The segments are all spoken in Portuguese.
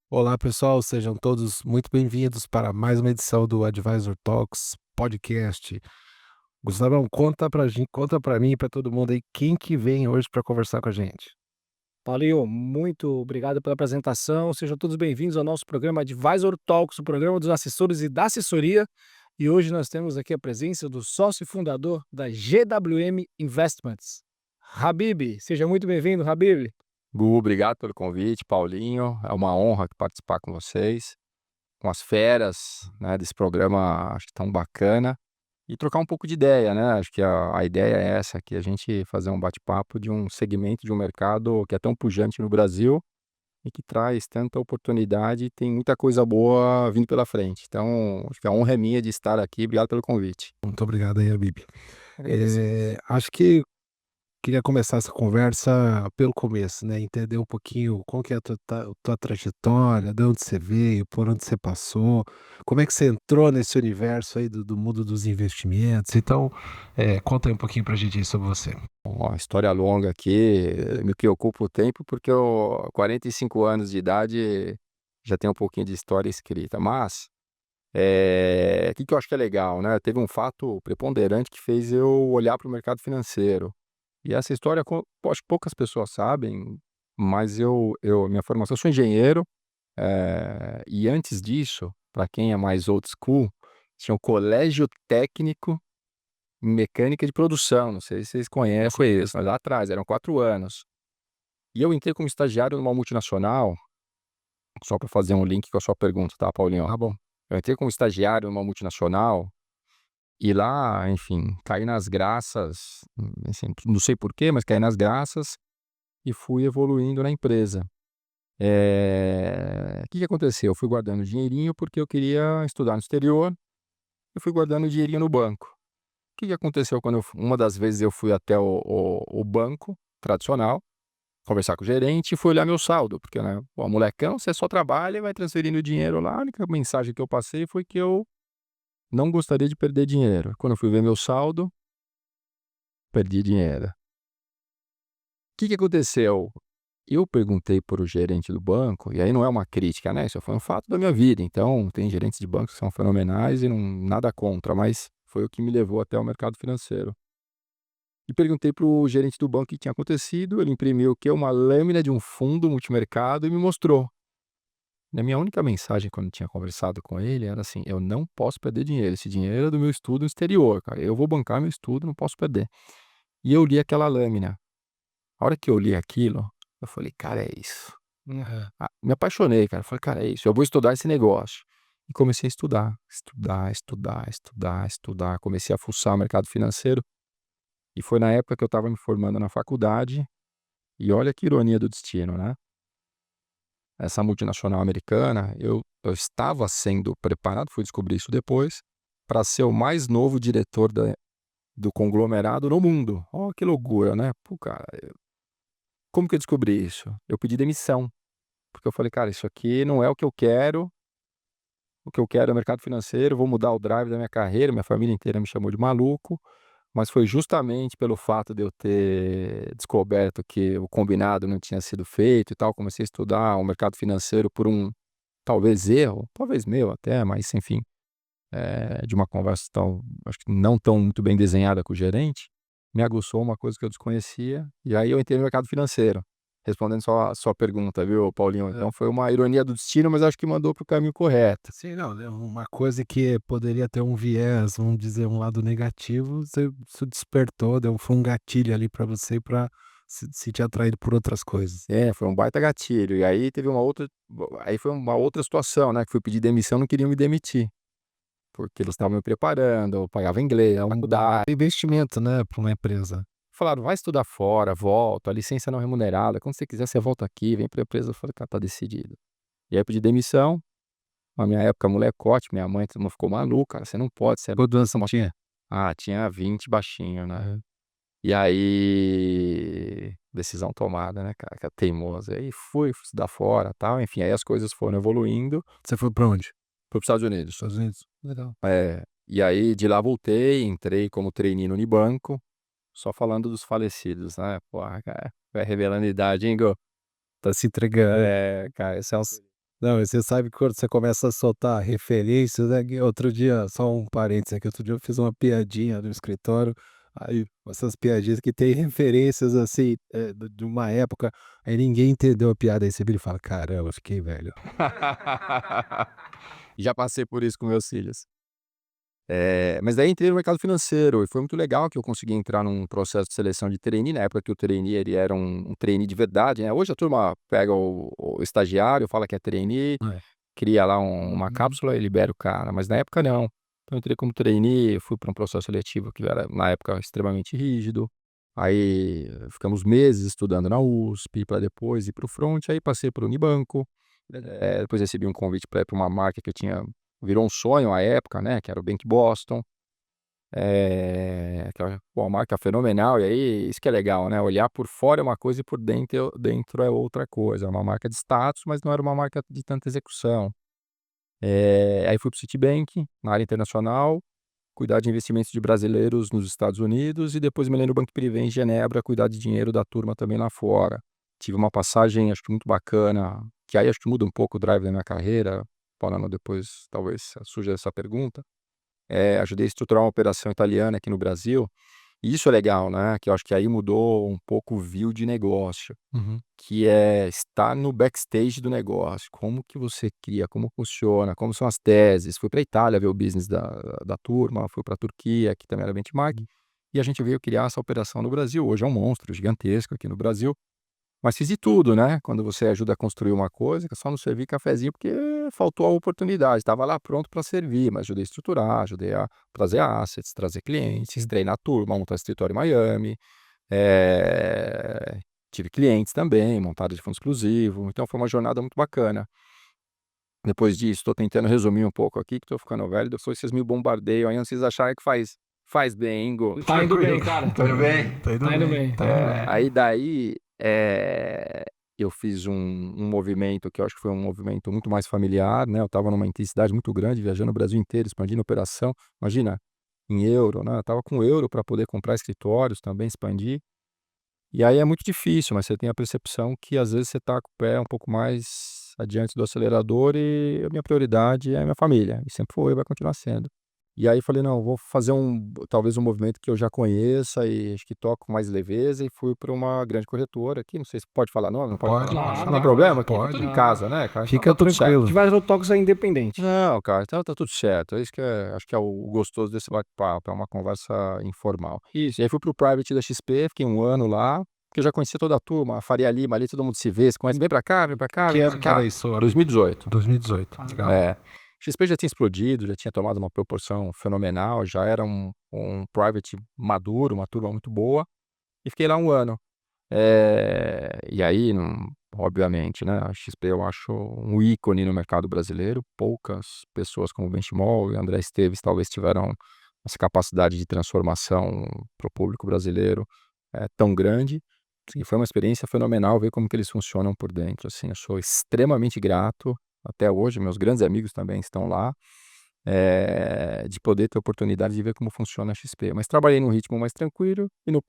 Olá, pessoal, sejam todos muito bem-vindos para mais uma edição do Advisor Talks Podcast. Gustavão, conta para mim e para todo mundo aí quem que vem hoje para conversar com a gente. Paulinho, muito obrigado pela apresentação. Sejam todos bem-vindos ao nosso programa Advisor Talks, o programa dos assessores e da assessoria. E hoje nós temos aqui a presença do sócio e fundador da GWM Investments, Habib. Seja muito bem-vindo, Habib. Gu, obrigado pelo convite, Paulinho. É uma honra participar com vocês, com as feras, né, desse programa, acho que tão bacana. E trocar um pouco de ideia, né? Acho que a ideia é essa, que a gente fazer um bate-papo de um segmento de um mercado que é tão pujante no Brasil e que traz tanta oportunidade e tem muita coisa boa vindo pela frente. Então, acho que a honra é minha de estar aqui. Obrigado pelo convite. Muito obrigado aí, Habib. Agradecemos. Acho que queria começar essa conversa pelo começo, né? Entender um pouquinho qual que é a tua trajetória, de onde você veio, por onde você passou, como é que você entrou nesse universo aí do mundo dos investimentos. Então, conta aí um pouquinho pra gente aí sobre você. Uma história longa aqui, que ocupa o tempo, porque eu, 45 anos de idade, já tenho um pouquinho de história escrita. Mas, o que eu acho que é legal, né? Teve um fato preponderante que fez eu olhar para o mercado financeiro. E essa história, acho que poucas pessoas sabem, mas minha formação, eu sou engenheiro, e antes disso, para quem é mais old school, tinha um colégio técnico em mecânica de produção, não sei se vocês conhecem isso, mas lá atrás, eram 4 anos. E eu entrei como estagiário numa multinacional, só para fazer um link com a sua pergunta, tá, Paulinho? Tá bom. Eu entrei como estagiário numa multinacional e lá, enfim, caí nas graças, assim, não sei porquê, mas caí nas graças e fui evoluindo na empresa. Que aconteceu? Eu fui guardando dinheirinho porque eu queria estudar no exterior, eu fui guardando dinheirinho no banco. Que aconteceu quando uma das vezes eu fui até o banco tradicional, conversar com o gerente e fui olhar meu saldo, porque, né, pô, molecão, você só trabalha e vai transferindo dinheiro lá. A única mensagem que eu passei foi que eu não gostaria de perder dinheiro. Quando eu fui ver meu saldo, perdi dinheiro. O que aconteceu? Eu perguntei para o gerente do banco, e aí não é uma crítica, né? Isso foi um fato da minha vida. Então, tem gerentes de banco que são fenomenais e não nada contra, mas foi o que me levou até o mercado financeiro. E perguntei para o gerente do banco o que tinha acontecido. Ele imprimiu o quê? Uma lâmina de um fundo multimercado e me mostrou. A minha única mensagem quando eu tinha conversado com ele era assim: eu não posso perder dinheiro. Esse dinheiro é do meu estudo no exterior, cara. Eu vou bancar meu estudo, não posso perder. E eu li aquela lâmina. A hora que eu li aquilo, eu falei, cara, é isso. Aham. Me apaixonei, cara. Falei, cara, é isso. Eu vou estudar esse negócio. E comecei a estudar, estudar, estudar, estudar, estudar. Comecei a fuçar o mercado financeiro. E foi na época que eu estava me formando na faculdade. E olha que ironia do destino, né? Essa multinacional americana, eu estava sendo preparado, fui descobrir isso depois, para ser o mais novo diretor do conglomerado no mundo. Oh, que loucura, né? Pô, cara, como que eu descobri isso? Eu pedi demissão, porque eu falei, cara, isso aqui não é o que eu quero. O que eu quero é o mercado financeiro, vou mudar o drive da minha carreira. Minha família inteira me chamou de maluco, mas foi justamente pelo fato de eu ter descoberto que o combinado não tinha sido feito e tal. Comecei a estudar o mercado financeiro por um, talvez erro, talvez meu até, mas enfim, de uma conversa tão, acho que não tão muito bem desenhada com o gerente, me aguçou uma coisa que eu desconhecia, e aí eu entrei no mercado financeiro. Respondendo só a sua pergunta, viu, Paulinho? É. Então foi uma ironia do destino, mas acho que mandou para o caminho correto. Sim, não, é uma coisa que poderia ter um viés, vamos dizer, um lado negativo, isso despertou, foi um gatilho ali para você para se te atrair por outras coisas. Foi um baita gatilho. E aí teve uma outra, aí foi uma outra situação, né, que fui pedir demissão, não queriam me demitir, porque eles estavam me preparando, eu pagava inglês, É um faculdade. investimento, né, para uma empresa. Falaram: "Vai estudar fora, volta, a licença não remunerada, quando você quiser você volta aqui, vem pra empresa". Eu falei: "Cara, tá decidido". E aí eu pedi demissão, na minha época molecote, minha mãe todo mundo ficou maluco: "Cara, você não pode, você é". Quantos anos você tinha? Tinha 20 baixinho, né. E aí, decisão tomada, né, cara, que é teimoso. Aí fui estudar fora, tal, enfim, aí as coisas foram evoluindo. Você foi pra onde? Fui para os Estados Unidos. Estados Unidos? Legal. E aí de lá voltei, entrei como trainee no Unibanco, só falando dos falecidos, né. Porra, cara, vai revelando idade, hein, Gu. Tá se entregando. Cara, esse é um Não, e você sabe que quando você começa a soltar referências, né, que outro dia, só um parênteses aqui, outro dia eu fiz uma piadinha no escritório, aí essas piadinhas que tem referências assim, de uma época, aí ninguém entendeu a piada, aí você vira e fala: "Caramba, fiquei velho". Já passei por isso com meus filhos. Mas daí entrei no mercado financeiro e foi muito legal que eu consegui entrar num processo de seleção de trainee, na época que o trainee ele era um trainee de verdade, né, hoje a turma pega o estagiário, fala que é trainee, É. cria lá uma Uhum. cápsula e libera o cara, mas na época não. Então eu entrei como trainee, fui para um processo seletivo que era, na época, extremamente rígido, aí ficamos meses estudando na USP para depois ir para o front, aí passei para o Unibanco, depois recebi um convite para ir para uma marca que eu tinha virou um sonho à época, né, que era o Bank Boston, que é uma marca fenomenal, e aí isso que é legal, né, olhar por fora é uma coisa e por dentro é outra coisa, é uma marca de status, mas não era uma marca de tanta execução. Aí fui para o Citibank, na área internacional, cuidar de investimentos de brasileiros nos Estados Unidos e depois me lembro no Banco Privé em Genebra, cuidar de dinheiro da turma também lá fora. Tive uma passagem, acho que muito bacana, que aí acho que muda um pouco o drive da minha carreira, falando depois, talvez surja essa pergunta. Ajudei a estruturar uma operação italiana aqui no Brasil, e isso é legal, né, que eu acho que aí mudou um pouco o view de negócio, Uhum. que é estar no backstage do negócio, como que você cria, como funciona, como são as teses. Fui para a Itália ver o business da turma, fui para a Turquia, que também era benchmark, e a gente veio criar essa operação no Brasil. Hoje é um monstro gigantesco aqui no Brasil, mas fiz de tudo, né, quando você ajuda a construir uma coisa, que eu só não servi cafezinho porque faltou a oportunidade, estava lá pronto para servir, mas ajudei a estruturar, ajudei a trazer assets, trazer clientes, Sim. treinar a turma, montar escritório em Miami, tive clientes também, montada de fundo exclusivo, então foi uma jornada muito bacana. Depois disso, estou tentando resumir um pouco aqui, que estou ficando velho, depois vocês me bombardeiam aí, antes vocês acharem que faz bem, hein, Gu. Tá indo bem, Tranquilo. cara. Tá indo bem? Tá indo Tá indo bem, bem. tá indo bem. Aí daí, eu fiz um movimento que eu acho que foi um movimento muito mais familiar, né, eu estava numa intensidade muito grande, viajando o Brasil inteiro, expandindo a operação, imagina, em euro, né, eu estava com euro para poder comprar escritórios também, expandir. E aí é muito difícil, mas você tem a percepção que às vezes você está com o pé um pouco mais adiante do acelerador e a minha prioridade é a minha família, e sempre foi e vai continuar sendo. E aí falei: "Não, vou fazer talvez um movimento que eu já conheça e acho que toco com mais leveza", e fui para uma grande corretora aqui, não sei se pode falar nome, não pode falar Pode, nome? pode Claro, Não tem falar. problema aqui? Tá Pode. tudo em claro. casa, né, cara? Então Fica tá tudo certo. tranquilo. Advisor Talks é independente. Não, cara, então tá tudo certo. É isso que acho que é o gostoso desse bate-papo, é uma conversa informal. Isso, e aí fui para o private da XP, fiquei 1 ano lá, porque eu já conhecia toda a turma, a Faria Lima ali, todo mundo se vê, se conhece, vem pra cá, vem pra cá, Que vem pra ano que era cá. isso? 2018. 2018. Legal. XP já tinha explodido, já tinha tomado uma proporção fenomenal, já era um private maduro, uma turma muito boa, e fiquei lá 1 ano. E aí não obviamente, né, a XP eu acho um ícone no mercado brasileiro, poucas pessoas como o Benchimol e André Esteves talvez tiveram essa capacidade de transformação para o público brasileiro, tão grande, e foi uma experiência fenomenal ver como que eles funcionam por dentro, assim, eu sou extremamente grato, até hoje, meus grandes amigos também estão lá, de poder ter a oportunidade de ver como funciona a XP. Mas trabalhei num ritmo mais tranquilo e no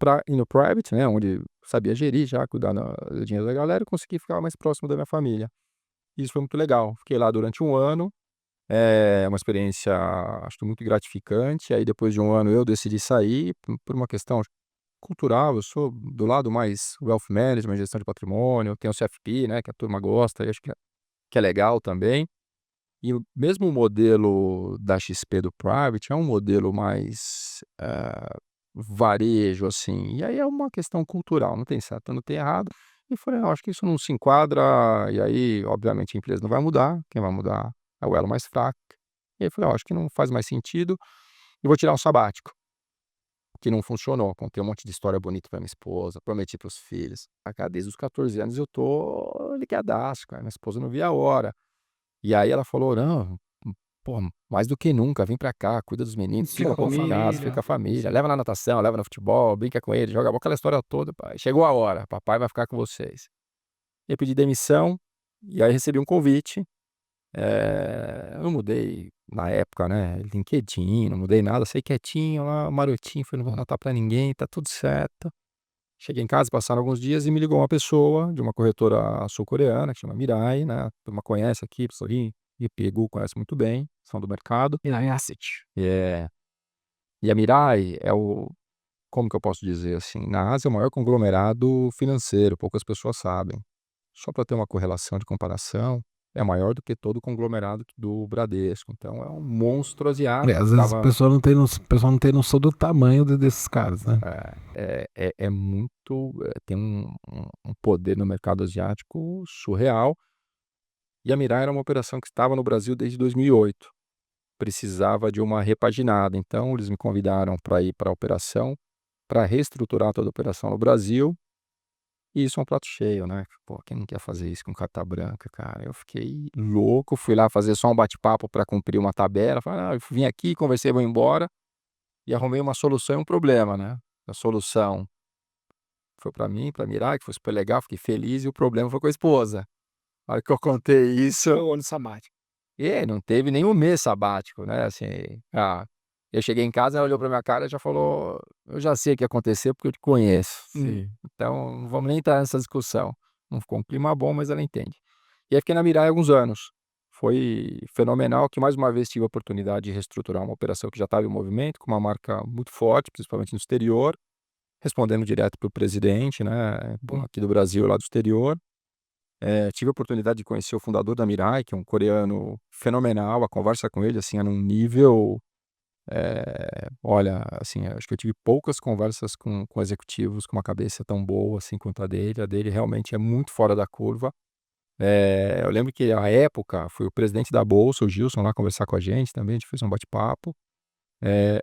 private, né, onde sabia gerir já, cuidar do dinheiro da galera, eu consegui ficar mais próximo da minha família. Isso foi muito legal. Fiquei lá durante 1 ano, é uma experiência, acho que muito gratificante. Aí depois de 1 ano eu decidi sair por uma questão cultural, eu sou do lado mais wealth management, gestão de patrimônio, tem o CFP, né, que a turma gosta e acho que é legal também. E o mesmo modelo da XP do private é um modelo mais, varejo, assim, e aí é uma questão cultural, não tem certo, não tem errado. E falei: "Não, acho que isso não se enquadra", e aí, obviamente, a empresa não vai mudar, quem vai mudar é o elo mais fraco. E aí falei: "Ó, acho que não faz mais sentido, e vou tirar um sabático", que não funcionou. Contei um monte de história bonita pra minha esposa, prometi para os filhos. Ah, cara, desde os 14 anos eu tô ligadaço, cara, minha esposa não via a hora. E aí ela falou: "Não, pô, mais do que nunca, vem pra cá, cuida dos meninos, Fica fica com a com a casa, família. fica com a família, Sim. leva na natação, leva no futebol, brinca com ele, joga bola, aquela história toda, pai. Chegou a hora, papai vai ficar com vocês. Eu pedi demissão, e aí recebi um convite. Eu mudei na época, né, LinkedIn, não mudei nada, saí quietinho lá, marotinho, falei: "Não vou contar pra ninguém, tá tudo certo". Cheguei em casa, passaram alguns dias e me ligou uma pessoa de uma corretora sul-coreana que chama Mirai, né, a turma conhece aqui, Psohi e Pegu conhece muito bem, são do mercado. Mirai Asset. É, e a Mirai é o como que eu posso dizer assim, na Ásia é o maior conglomerado financeiro, poucas pessoas sabem. Só para ter uma correlação de comparação, é maior do que todo o conglomerado do Bradesco, então é um monstro asiático Às que vezes estava o pessoal não tem noção do tamanho desses caras, né? é muito, tem um poder no mercado asiático surreal, e a Mirai era uma operação que estava no Brasil desde 2008, precisava de uma repaginada, então eles me convidaram para ir para a operação, para reestruturar toda a operação no Brasil. E isso é um prato cheio, né. Pô, quem não quer fazer isso com carta branca, cara? Eu fiquei louco, fui lá fazer só um bate-papo para cumprir uma tabela, falei: "Ah, eu vim aqui, conversei, vou embora", e arrumei uma solução e um problema, né. A solução foi para mim, para Mirai, que foi super legal, fiquei feliz, e o problema foi com a esposa. A hora que eu contei isso, Foi o ano sabático. não teve nem um mês sabático, né, assim, eu cheguei em casa, ela olhou pra minha cara e já falou: "Eu já sei o que aconteceu porque eu te conheço. Sim. Então não vamos nem entrar nessa discussão". Não ficou um clima bom, mas ela entende. E aí fiquei na Mirai alguns anos. Foi fenomenal, que mais uma vez tive a oportunidade de reestruturar uma operação que já estava em movimento, com uma marca muito forte, principalmente no exterior, respondendo direto para o presidente, né, pô, Hum. aqui do Brasil e lá do exterior. Tive a oportunidade de conhecer o fundador da Mirai, que é um coreano fenomenal, a conversa com ele, assim, era num nível, olha, assim, acho que eu tive poucas conversas com executivos com uma cabeça tão boa, assim, quanto a dele realmente é muito fora da curva. Eu lembro que à época foi o presidente da bolsa, o Gilson, lá conversar com a gente também, a gente fez um bate-papo.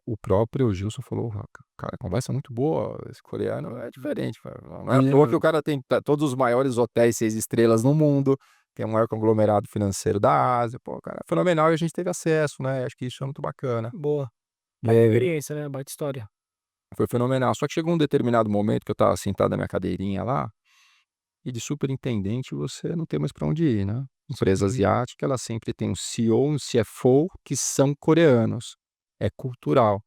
O próprio Gilson falou: "Ah, cara, conversa muito boa, esse coreano é diferente, cara, não é à toa que o cara tem todos os maiores hotéis 6 estrelas no mundo, tem o maior conglomerado financeiro da Ásia, pô, cara, é fenomenal, e a gente teve acesso, né, acho que isso é muito bacana". Boa. Baita É, experiência, né, baita história. foi fenomenal, só que chegou um determinado momento que eu estava sentado na minha cadeirinha lá, e de superintendente você não tem mais para onde ir, né. Empresa Uhum. asiática, ela sempre tem um CEO e um CFO que são coreanos, é cultural.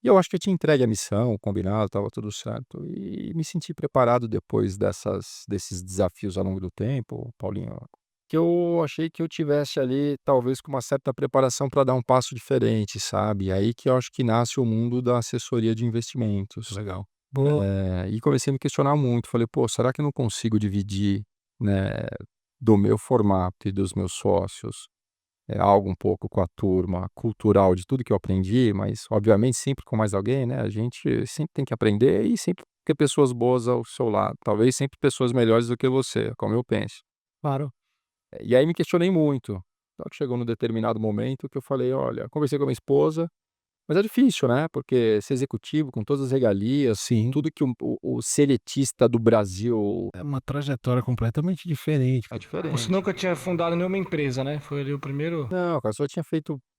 E eu acho que eu tinha entregue a missão, o combinado, estava tudo certo, e me senti preparado depois desses desafios ao longo do tempo, Paulinho, que eu achei que eu tivesse ali, talvez, com uma certa preparação para dar um passo diferente, sabe. Aí que eu acho que nasce o mundo da assessoria de investimentos. Legal. Boa. E comecei a me questionar muito, falei: "Pô, será que eu não consigo dividir, né, do meu formato e dos meus sócios, algo um pouco com a turma cultural de tudo que eu aprendi, mas obviamente sempre com mais alguém, né, a gente sempre tem que aprender e sempre ter pessoas boas ao seu lado, talvez sempre pessoas melhores do que você, como eu penso". Claro. E aí me questionei muito, só que chegou num determinado momento que eu falei: "Olha", conversei com a minha esposa, mas é difícil, né, porque ser executivo com todas as regalias, Sim, tudo que o seletista do Brasil é uma trajetória completamente diferente, é cara. Você diferente. nunca tinha fundado nenhuma empresa, né? Foi ali o primeiro. Não, cara, só tinha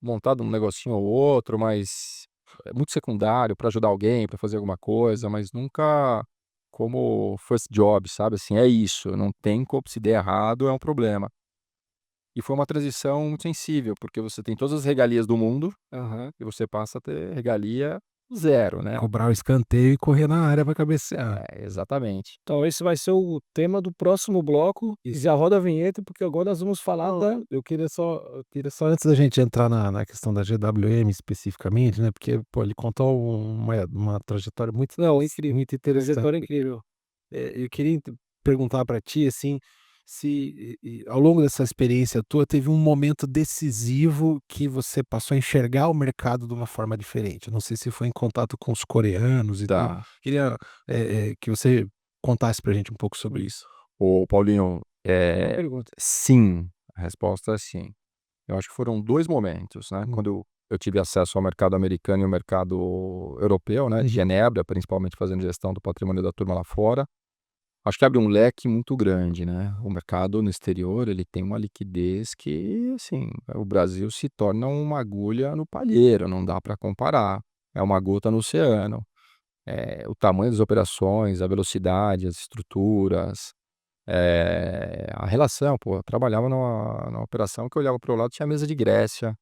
montado um negocinho ou outro, mas é muito secundário para ajudar alguém, para fazer alguma coisa, mas nunca como first job, sabe, assim, é isso, não tem como, se der errado é um problema. E foi uma transição muito sensível, porque você tem todas as regalias do mundo, Aham. e você passa a ter regalia zero, né. Cobrar o escanteio e correr na área para cabecear. Exatamente. Então esse vai ser o tema do próximo bloco. E já roda a vinheta, porque agora nós vamos falar da. Eu queria só antes da gente entrar na questão da GWM especificamente, né, porque, pô, ele contou uma trajetória Não, incrível. muito interessante. Trajetória incrível. Eu queria perguntar para ti, assim, se ao longo dessa experiência tua teve um momento decisivo que você passou a enxergar o mercado de uma forma diferente. Eu não sei se foi em contato com os coreanos e tal. Tá. Queria, que você contasse pra gente um pouco sobre isso. Ô Paulinho, Uma pergunta. sim, a resposta é sim. Eu acho que foram 2 momentos, né, Hum. quando eu tive acesso ao mercado americano e ao mercado europeu, né, de Genebra, principalmente fazendo gestão do patrimônio da turma lá fora. Acho que abre um leque muito grande, né. O mercado no exterior, ele tem uma liquidez que, assim, o Brasil se torna uma agulha no palheiro, não dá para comparar. É uma gota no oceano. O tamanho das operações, a velocidade, as estruturas, a relação. Pô, eu trabalhava numa operação que eu olhava para o lado, tinha mesa de Grécia,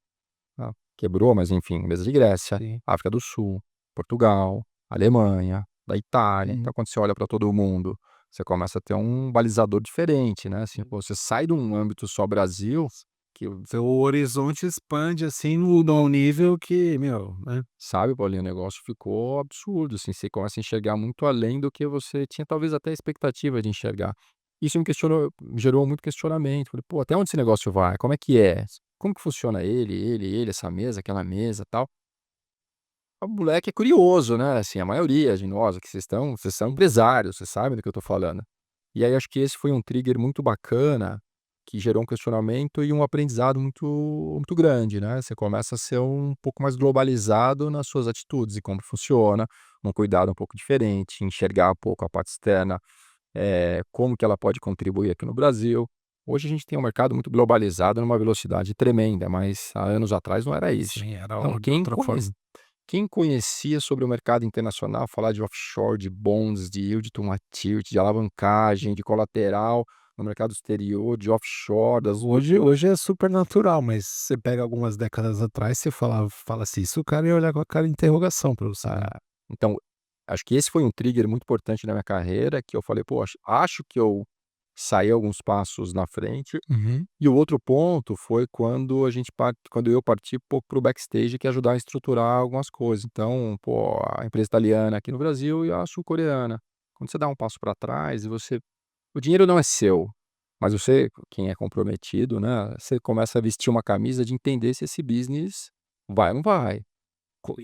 quebrou, mas enfim, mesa de Grécia, Sim. África do Sul, Portugal, Alemanha, da Itália. Uhum. Então, quando você olha para todo mundo, você começa a ter um balizador diferente, né, assim, pô, você sai de um âmbito só Brasil, que Seu horizonte expande, assim, no num nível que, meu, né. sabe, Paulinho, o negócio ficou absurdo, assim, você começa a enxergar muito além do que você tinha talvez até expectativa de enxergar. Isso me gerou muito questionamento, falei: "Pô, até onde esse negócio vai? Como é que é? Como que funciona ele, essa mesa, aquela mesa, tal?". O moleque é curioso, né, assim, a maioria de nós aqui, vocês são empresários, vocês sabem do que eu tô falando. E aí acho que esse foi um trigger muito bacana, que gerou um questionamento e um aprendizado muito grande, né. Você começa a ser um pouco mais globalizado nas suas atitudes e como funciona, um cuidado um pouco diferente, enxergar um pouco a parte externa, como que ela pode contribuir aqui no Brasil. Hoje a gente tem um mercado muito globalizado numa velocidade tremenda, mas há anos atrás não era isso. Sim, era Então de outra forma. quem conhecia sobre o mercado internacional, falar de offshore, de bonds, de yield to maturity, de alavancagem, de colateral no mercado exterior, de offshore, das Hoje é super natural, mas você pega algumas décadas atrás, você fala assim, isso o cara ia olhar com a cara de interrogação pra você, né. então, acho que esse foi um trigger muito importante na minha carreira, que eu falei: "Pô, acho que eu saí alguns passos na frente". Uhum. E o outro ponto foi quando eu parti pouco para o backstage, que é ajudar a estruturar algumas coisas. Então, pô, a empresa italiana aqui no Brasil e a sul-coreana. Quando você dá um passo para trás e você o dinheiro não é seu, mas você, quem é comprometido, né, você começa a vestir uma camisa de entender se esse business vai ou não vai.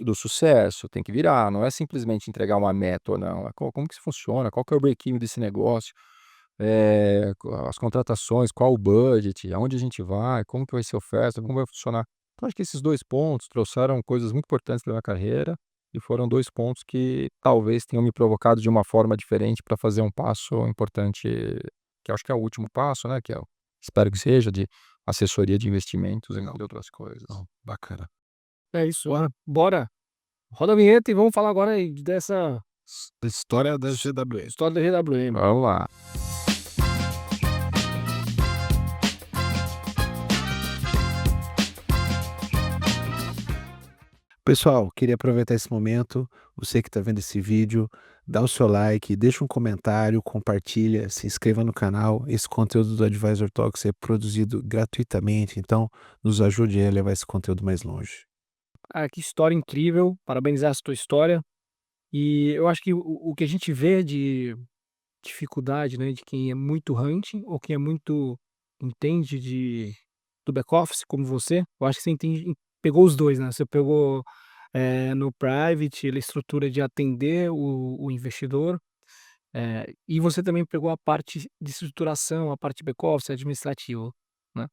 Do sucesso, tem que virar, não é simplesmente entregar uma meta ou não, é como que isso funciona, qual que é o break-even desse negócio, as contratações, qual o budget, aonde a gente vai, como que vai ser a oferta, como vai funcionar. Então acho que esses 2 pontos trouxeram coisas muito importantes para minha carreira, e foram 2 pontos que talvez tenham me provocado de uma forma diferente para fazer um passo importante, que eu acho que é o último passo, né, que é o espero que seja, de assessoria de investimentos, Legal, entre outras coisas. não, bacana. É isso. Bora. Roda a vinheta e vamos falar agora aí dessa História da GWM. história da GWM. Vamos lá. Pessoal, queria aproveitar esse momento, você que está vendo esse vídeo, dá o seu like, deixa um comentário, compartilha, se inscreva no canal. Esse conteúdo do Advisor Talks é produzido gratuitamente, então nos ajude a levar esse conteúdo mais longe. Ah, que história incrível, parabenizar essa tua história. E eu acho que o que a gente vê de dificuldade, né, de quem é muito hunting ou quem é muito entende do back-office como você, eu acho que você entende pegou os 2, né, você pegou, no private, a estrutura de atender o investidor, e você também pegou a parte de estruturação, a parte back-office, administrativo, né.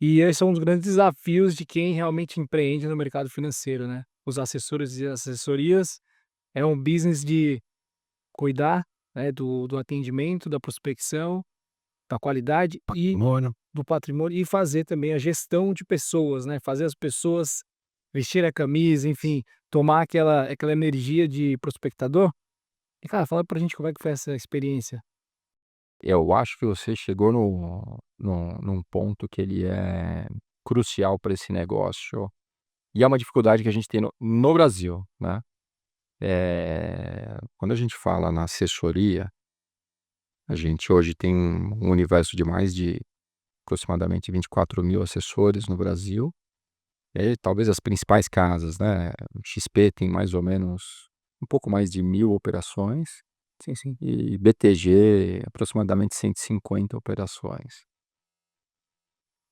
E esses são os grandes desafios de quem realmente empreende no mercado financeiro, né. Os assessores e assessorias é um business de cuidar, né, do atendimento, da prospecção, da qualidade e Patrimônio. do patrimônio e fazer também a gestão de pessoas, né, fazer as pessoas vestir a camisa, enfim, tomar aquela energia de prospectador. E cara, fala pra gente como é que foi essa experiência. Eu acho que você chegou num ponto que ele é crucial para esse negócio, e é uma dificuldade que a gente tem no Brasil, né. Quando a gente fala na assessoria, a gente hoje tem um universo de mais de aproximadamente 24.000 assessores no Brasil, e aí talvez as principais casas, né, XP tem mais ou menos um pouco mais de 1.000 operações, Sim, sim. e BTG aproximadamente 150 operações.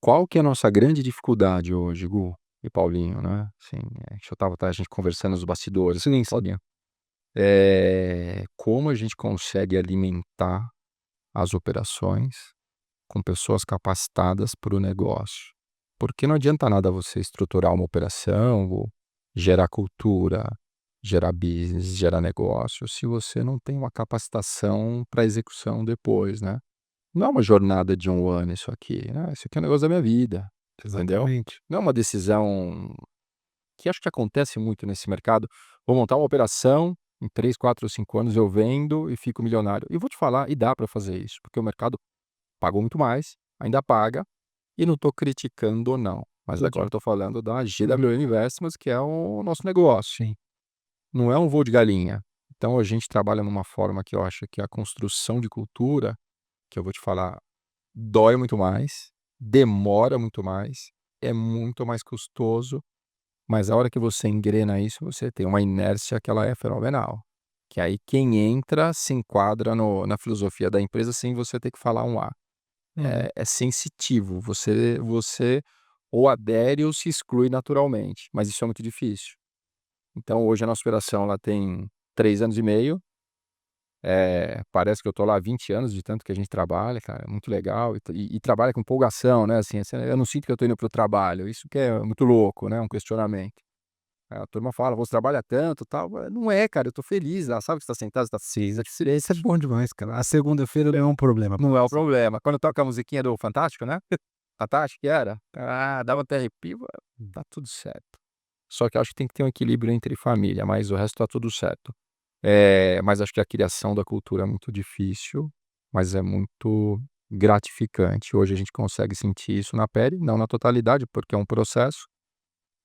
Qual que é a nossa grande dificuldade hoje, Gu e Paulinho, né, assim, que eu estava até a gente conversando nos bastidores, você nem sabia. Como a gente consegue alimentar as operações com pessoas capacitadas para o negócio. Porque não adianta nada você estruturar uma operação ou gerar cultura, gerar business, gerar negócio, se você não tem uma capacitação para execução depois, né. Não é uma jornada de 1 ano isso aqui, né, isso aqui é um negócio da minha vida, entendeu. Exatamente. Não é uma decisão que acho que acontece muito nesse mercado, vou montar uma operação, em 3, 4 ou 5 anos eu vendo e fico milionário. E vou te falar, e dá para fazer isso, porque o mercado pagou muito mais, ainda paga, e não estou criticando não, mas agora eu Entendi. estou falando da Uhum. GWM Investments, que é o nosso negócio. Sim. Não é um voo de galinha. Então a gente trabalha numa forma que eu acho que a construção de cultura, que eu vou te falar, dói muito mais, demora muito mais, é muito mais custoso, mas a hora que você engrena isso, você tem uma inércia que ela é fenomenal. Que aí quem entra se enquadra na filosofia da empresa sem você ter que falar um A. Uhum. É sensitivo, você ou adere ou se exclui naturalmente, mas isso é muito difícil. Então hoje a nossa operação ela tem 3 anos e meio, parece que eu tô lá há 20 anos de tanto que a gente trabalha, cara, é muito legal e trabalha com empolgação, né, assim, eu não sinto que eu tô indo para o trabalho, isso que é muito louco, né, um questionamento. A turma fala: "Você trabalha tanto, tal", não é cara, eu tô feliz lá, sabe que você tá sentado, você tá Sim, isso é satisfeito. bom demais, cara. A segunda-feira não é um problema pra Não é o você. problema. Quando toca a musiquinha do Fantástico, né, Fantástico que era? Ah, dava até arrepio, tá tudo certo. Só que eu acho que tem que ter um equilíbrio entre família, mas o resto tá tudo certo. Mas acho que a criação da cultura é muito difícil, mas é muito gratificante. Hoje a gente consegue sentir isso na pele, não na totalidade, porque é um processo,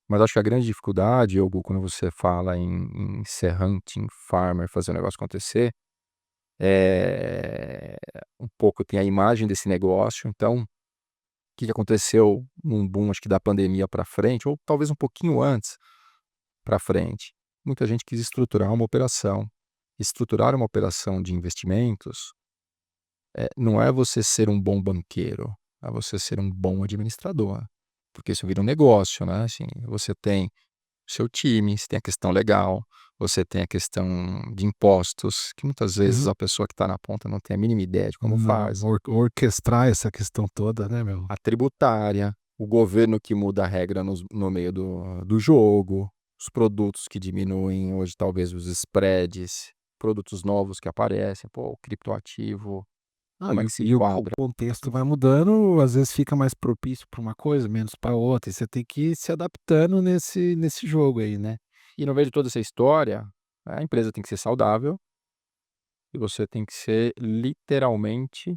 mas acho que a grande dificuldade, Hugo, quando você fala em ser hunting farmer, fazer o negócio acontecer, é um pouco tem a imagem desse negócio, então, o que que aconteceu num boom, acho que da pandemia para frente, ou talvez um pouquinho antes para frente, muita gente quis estruturar uma operação. Estruturar uma operação de investimentos, não é você ser um bom banqueiro, é você ser um bom administrador, porque isso vira um negócio, né, assim, você tem o seu time, você tem a questão legal, você tem a questão de impostos, que muitas vezes Uhum. a pessoa que está na ponta não tem a mínima ideia de como Não, faz. orquestrar essa questão toda, né, meu? A tributária, o governo que muda a regra no meio do jogo, os produtos que diminuem hoje talvez os spreads, produtos novos que aparecem, pô, o criptoativo, Não, como é e que se o enquadra? contexto vai mudando, às vezes fica mais propício para uma coisa, menos para outra, e você tem que ir se adaptando nesse jogo aí, né. E no meio de toda essa história, a empresa tem que ser saudável e você tem que ser literalmente,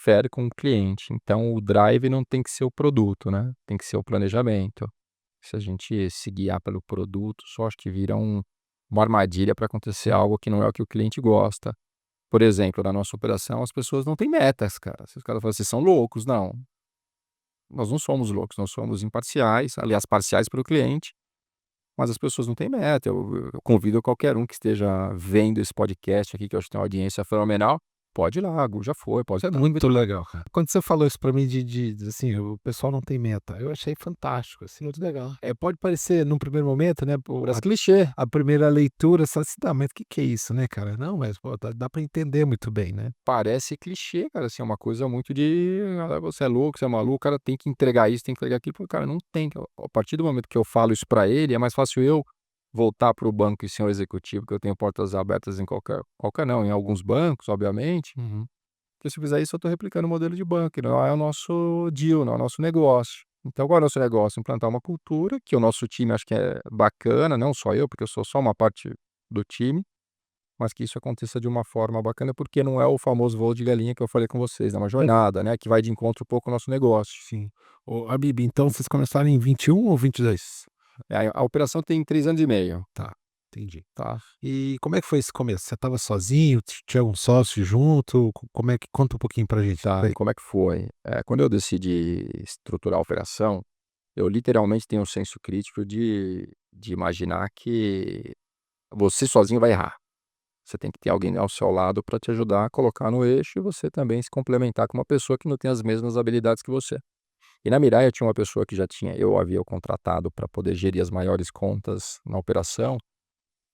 fair com o cliente. Então o drive não tem que ser o produto, né, tem que ser o planejamento. Se a gente se guiar pelo produto, só acho que vira uma armadilha para acontecer algo que não é o que o cliente gosta. Por exemplo, na nossa operação, as pessoas não têm metas, cara. Se os caras falam: "Vocês são loucos", não, nós não somos loucos, nós somos imparciais, aliás, parciais para o cliente, mas as pessoas não têm meta. Eu convido qualquer um que esteja vendo esse podcast aqui, que eu acho que tem uma audiência fenomenal, pode ir lá, Gu, já foi, pode Isso é muito legal, cara. Quando você falou isso pra mim assim, o pessoal não tem meta, eu achei fantástico, assim. Muito legal. Pode parecer num primeiro momento, né, pô, parece clichê. a primeira leitura, você fala assim: "Tá, mas que é isso, né, cara?". Não, mas pô, dá pra entender muito bem, né. Parece clichê, cara, assim, é uma coisa muito de: "Ah, você é louco, você é maluco, o cara tem que entregar isso, tem que entregar aquilo", pô, cara, não tem. A partir do momento que eu falo isso pra ele, é mais fácil eu voltar para o banco e ser um executivo, que eu tenho portas abertas em qualquer não, em alguns bancos, obviamente, Uhum. porque se eu fizer isso eu tô replicando o modelo de banco, e não é o nosso deal, não é o nosso negócio. Então qual é o nosso negócio? Implantar uma cultura que o nosso time acho que é bacana, não só eu, porque eu sou só uma parte do time, mas que isso aconteça de uma forma bacana, porque não é o famoso voo de galinha que eu falei com vocês, é uma jornada, né, que vai de encontro um pouco ao nosso negócio. Sim. Ô, Habib, então vocês começaram em 21 ou 22? A operação tem 3 anos e meio, Tá, entendi. tá, E como é que foi esse começo? Você estava sozinho, tinha um sócio junto? Como é que conta um pouquinho pra gente tá. aí. E como é que foi? Quando eu decidi estruturar a operação, eu literalmente tenho um senso crítico de imaginar que você sozinho vai errar. Você tem que ter alguém ao seu lado para te ajudar a colocar no eixo e você também se complementar com uma pessoa que não tem as mesmas habilidades que você. E na Mirai eu tinha uma pessoa que eu havia contratado para poder gerir as maiores contas na operação,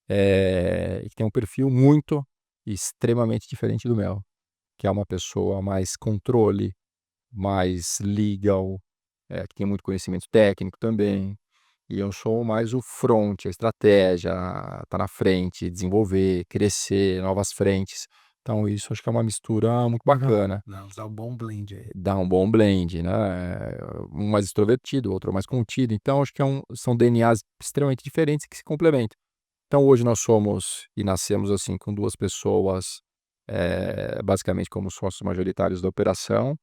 e que tem um perfil muito extremamente diferente do meu, que é uma pessoa mais controle, mais legal, que tem muito conhecimento técnico também. E eu sou mais o front, a estratégia, tá na frente, desenvolver, crescer, novas frentes. Então isso acho que é uma mistura muito Legal. bacana. Não, usar um bom blend aí. Dá um bom blend, né, um mais extrovertido, outro mais contido, então acho que são DNAs extremamente diferentes que se complementam. Então hoje nós somos e nascemos, assim, com 2 pessoas, basicamente como sócios majoritários da operação,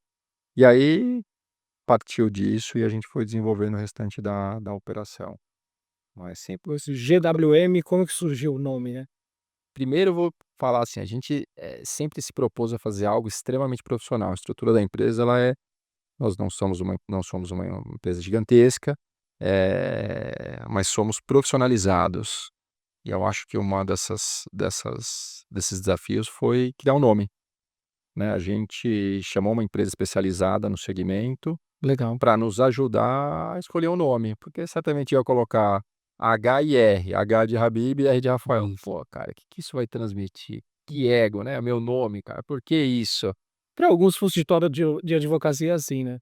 e aí partiu disso e a gente foi desenvolvendo o restante da operação. Mas sempre Esse GWM, como que surgiu o nome, né? primeiro eu vou falar assim, a gente, sempre se propôs a fazer algo extremamente profissional, a estrutura da empresa ela é nós não somos uma empresa gigantesca, mas somos profissionalizados. E eu acho que uma desses desafios foi criar um nome, né. A gente chamou uma empresa especializada no segmento Legal. para nos ajudar a escolher um nome, porque certamente ia colocar H e R, H de Habib e R de Rafael. Isso. Pô, cara, que isso vai transmitir? Que ego, né, meu nome, cara, por que isso? Para alguns consultório de advocacia é assim, né?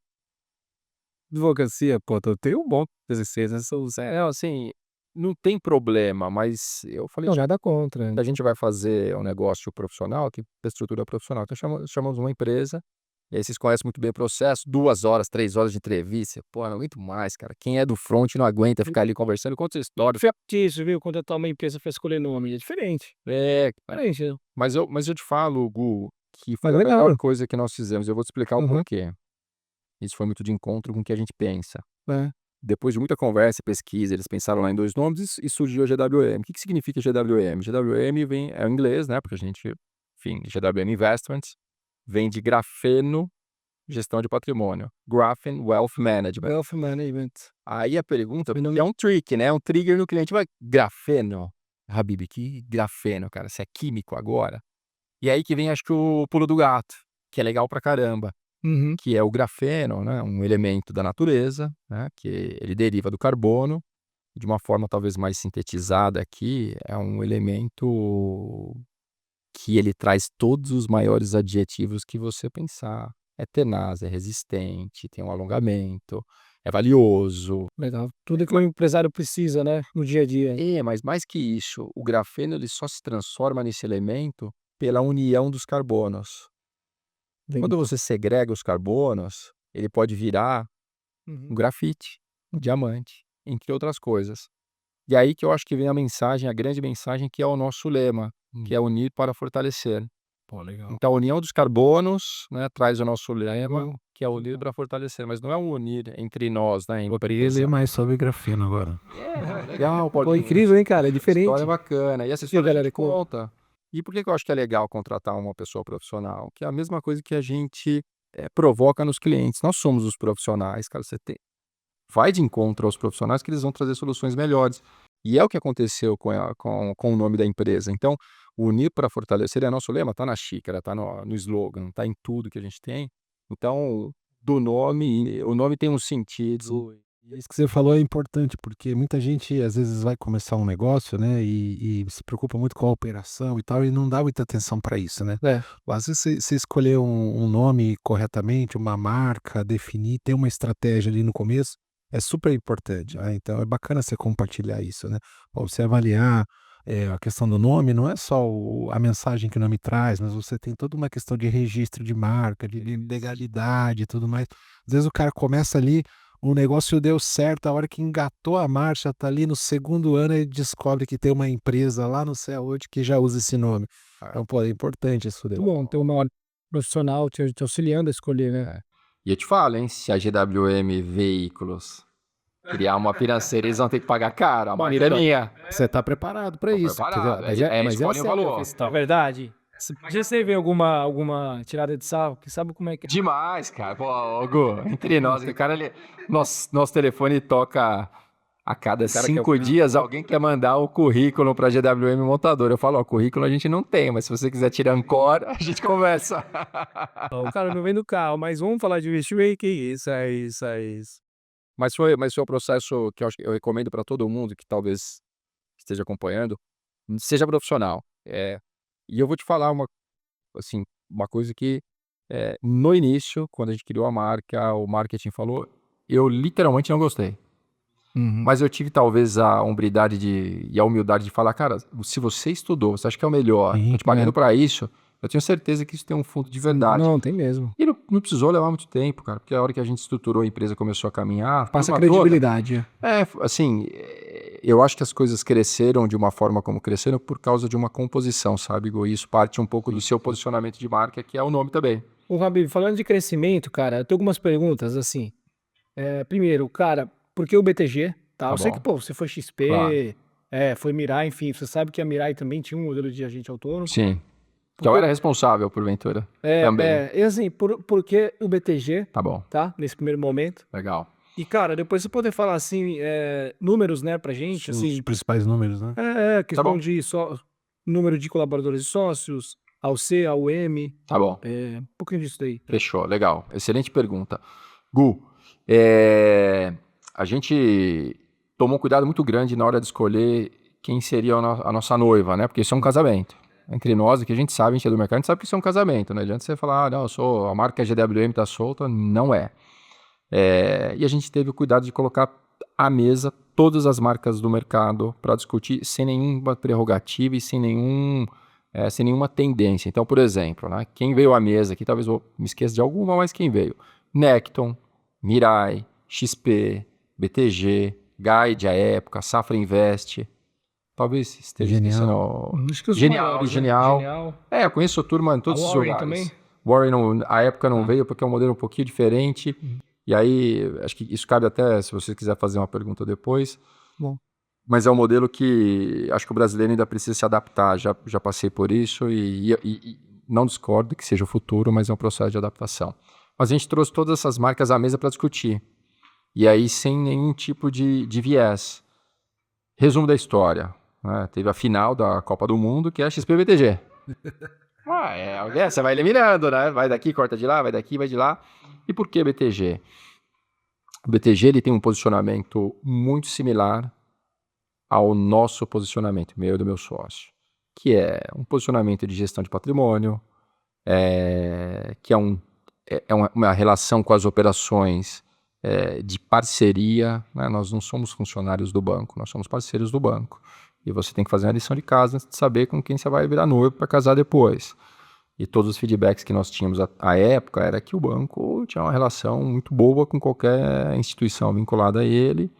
Advocacia, pô, eu tenho um bom TCC, né, não, assim, não tem problema, mas eu falei: Não, nada contra. "Se a gente vai fazer um negócio profissional, tem que ter estrutura profissional". Então chamamos uma empresa, e aí vocês conhecem muito bem o processo, 2 horas, 3 horas de entrevista, pô, não aguento mais, cara. Quem é do front não aguenta ficar ali conversando, conta sua história. Isso, viu? Quando eu uma empresa para escolher nome, é diferente. É, Diferente, né? mas eu te falo, Gu, que Mas foi a melhor legal. coisa que nós fizemos, eu vou te explicar o Uhum. porquê. Isso foi muito de encontro com o que a gente pensa. É. Depois de muita conversa e pesquisa, eles pensaram lá em 2 nomes e surgiu a GWM. O que significa GWM? GWM é o inglês, né, porque a gente, enfim, GWM Investments, vem de grafeno, gestão de patrimônio, Graphene Wealth Management. Wealth Management. Aí a pergunta, Meu porque nome é um trick, né, é um trigger no cliente, vai, grafeno? Habib, que grafeno, cara? Você é químico agora? E aí que vem acho que o pulo do gato, que é legal pra caramba. uhum. Que é o grafeno, né, um elemento da natureza, né, que ele deriva do carbono, de uma forma talvez mais sintetizada aqui, é um elemento que ele traz todos os maiores adjetivos que você pensar. É tenaz, é resistente, tem um alongamento, é valioso. Legal. Tudo que o empresário precisa, né, no dia a dia. Mas mais que isso, o grafeno ele só se transforma nesse elemento pela união dos carbonos. Quando Legal. você segrega os carbonos, ele pode virar um Uhum. grafite, um diamante, entre outras coisas. E aí que eu acho que vem a mensagem, a grande mensagem, que é o nosso lema, que é unir para fortalecer. Pô, legal. Então a união dos carbonos, né, traz o nosso lema, Vou que é unir para fortalecer, mas não é um unir entre nós, né, vou querer ler empresa. mais sobre grafeno agora. Legal, Pô, Paulinho. incrível, hein, cara? É História diferente. bacana. E essa E a história a galera gente co conta. E por que que eu acho que é legal contratar uma pessoa profissional? Que é a mesma coisa que a gente, provoca nos clientes. Nós somos os profissionais, cara, vai de encontro aos profissionais que eles vão trazer soluções melhores. E é o que aconteceu com o nome da empresa. Então, unir para fortalecer é nosso lema, tá na xícara, tá no slogan, tá em tudo que a gente tem. Então, o nome tem um sentido. E isso que você falou é importante, porque muita gente às vezes vai começar um negócio, né, e se preocupa muito com a operação e tal, e não dá muita atenção para isso, né. é. Às vezes você escolher um nome corretamente, uma marca, definir, ter uma estratégia ali no começo, é super importante, né, então é bacana você compartilhar isso, né. Pra você avaliar, a questão do nome não é só a mensagem que o nome traz, mas você tem toda uma questão de registro de marca, de legalidade e tudo mais. Às vezes o cara começa ali, o negócio deu certo, a hora que engatou a marcha, tá ali no segundo ano, ele descobre que tem uma empresa lá não sei aonde que já usa esse nome. Ah, Então, pô, é importante isso daí. Muito bom ter uma profissional te auxiliando a escolher, né? e eu te falo, hein, se a GWM Veículos criar uma financeira, eles vão ter que pagar caro, a mira é minha. Você tá preparado pra Tô isso, entendeu? preparado, Mas é escolhe o sério a valor. questão. É verdade. Já você vê alguma tirada de sarro, que sabe como é que é? Demais, cara. Pô, ô, Gu, entre nós, o cara, nosso telefone toca a cada O cara quer 5 dias, alguém quer mandar o currículo pra GWM Montador. Eu falo, ó, currículo a gente não tem, mas se você quiser tirar Ancora, a gente conversa. o cara não vem do carro, mas vamos falar de investimento, que isso, é isso, é isso. Mas foi um processo que eu acho que eu recomendo para todo mundo que talvez esteja acompanhando, seja profissional. E eu vou te falar assim, uma coisa que, no início, quando a gente criou a marca, o marketing falou, eu literalmente não gostei. Uhum. Mas eu tive talvez a hombridade e a humildade de falar, cara, se você estudou, você acha que é o melhor, Sim, tô te pagando É. para isso, eu tenho certeza que isso tem um fundo de verdade. Não, tem mesmo. E não precisou levar muito tempo, cara, porque a hora que a gente estruturou a empresa, começou a caminhar, a Passa turma toda, credibilidade. assim, eu acho que as coisas cresceram de uma forma como cresceram por causa de uma composição, sabe, Igor? E isso parte um pouco do seu posicionamento de marca, que é o nome também. Ô, Habib, falando de crescimento, cara, eu tenho algumas perguntas, assim. Primeiro, cara, por que o BTG? Tá, Tá eu sei que, bom? pô, você foi Claro. XP, foi Mirai, enfim, você sabe que a Mirai também tinha um modelo de agente autônomo. Sim. Que Por eu que, era responsável, porventura. é, Também. e assim, por que o BTG, Tá bom. tá, nesse primeiro momento? Legal. E, cara, depois você poder falar, assim, números, né, pra gente, os assim, principais números, né? Tá questão bom. de número de colaboradores e sócios, AUC, AUM, Tá bom. um pouquinho disso daí. Fechou. Legal. Excelente pergunta. Gu, a gente tomou um cuidado muito grande na hora de escolher quem seria a nossa noiva, né? Porque isso é um casamento. Entre nós, que a gente sabe, a gente é do mercado, a gente sabe que isso é um casamento. Não adianta você falar, não, a marca GWM tá solta. Não é. E a gente teve o cuidado de colocar à mesa todas as marcas do mercado para discutir sem nenhuma prerrogativa e sem nenhuma tendência. Então, por exemplo, né, quem veio à mesa aqui, talvez eu me esqueça de alguma, mas quem veio? Necton, Mirai, XP, BTG, Guide à época, Safra Invest. Talvez esteja esquecendo. Acho que os Genial, maiores, né? genial. Genial. Eu conheço a turma em todos A os Warren lugares. também? Warren, à época, não Ah. veio porque é um modelo um pouquinho diferente. E aí, acho que isso cabe até, se você quiser fazer uma pergunta depois. Bom. Mas é um modelo que acho que o brasileiro ainda precisa se adaptar. Já passei por isso e não discordo que seja o futuro, mas é um processo de adaptação. Mas a gente trouxe todas essas marcas à mesa para discutir. E aí, sem nenhum tipo de viés. Resumo da história. Né? Teve a final da Copa do Mundo, que é a XP-BTG. Você vai eliminando, né? Vai daqui, corta de lá, vai daqui, vai de lá. E por que BTG? O BTG ele tem um posicionamento muito similar ao nosso posicionamento, meu e do meu sócio, que é um posicionamento de gestão de patrimônio, que é uma relação com as operações de parceria, né? Nós não somos funcionários do banco, nós somos parceiros do banco. E você tem que fazer a lição de casa antes de saber com quem você vai virar noivo para casar depois. E todos os feedbacks que nós tínhamos à época era que o banco tinha uma relação muito boa com qualquer instituição vinculada a ele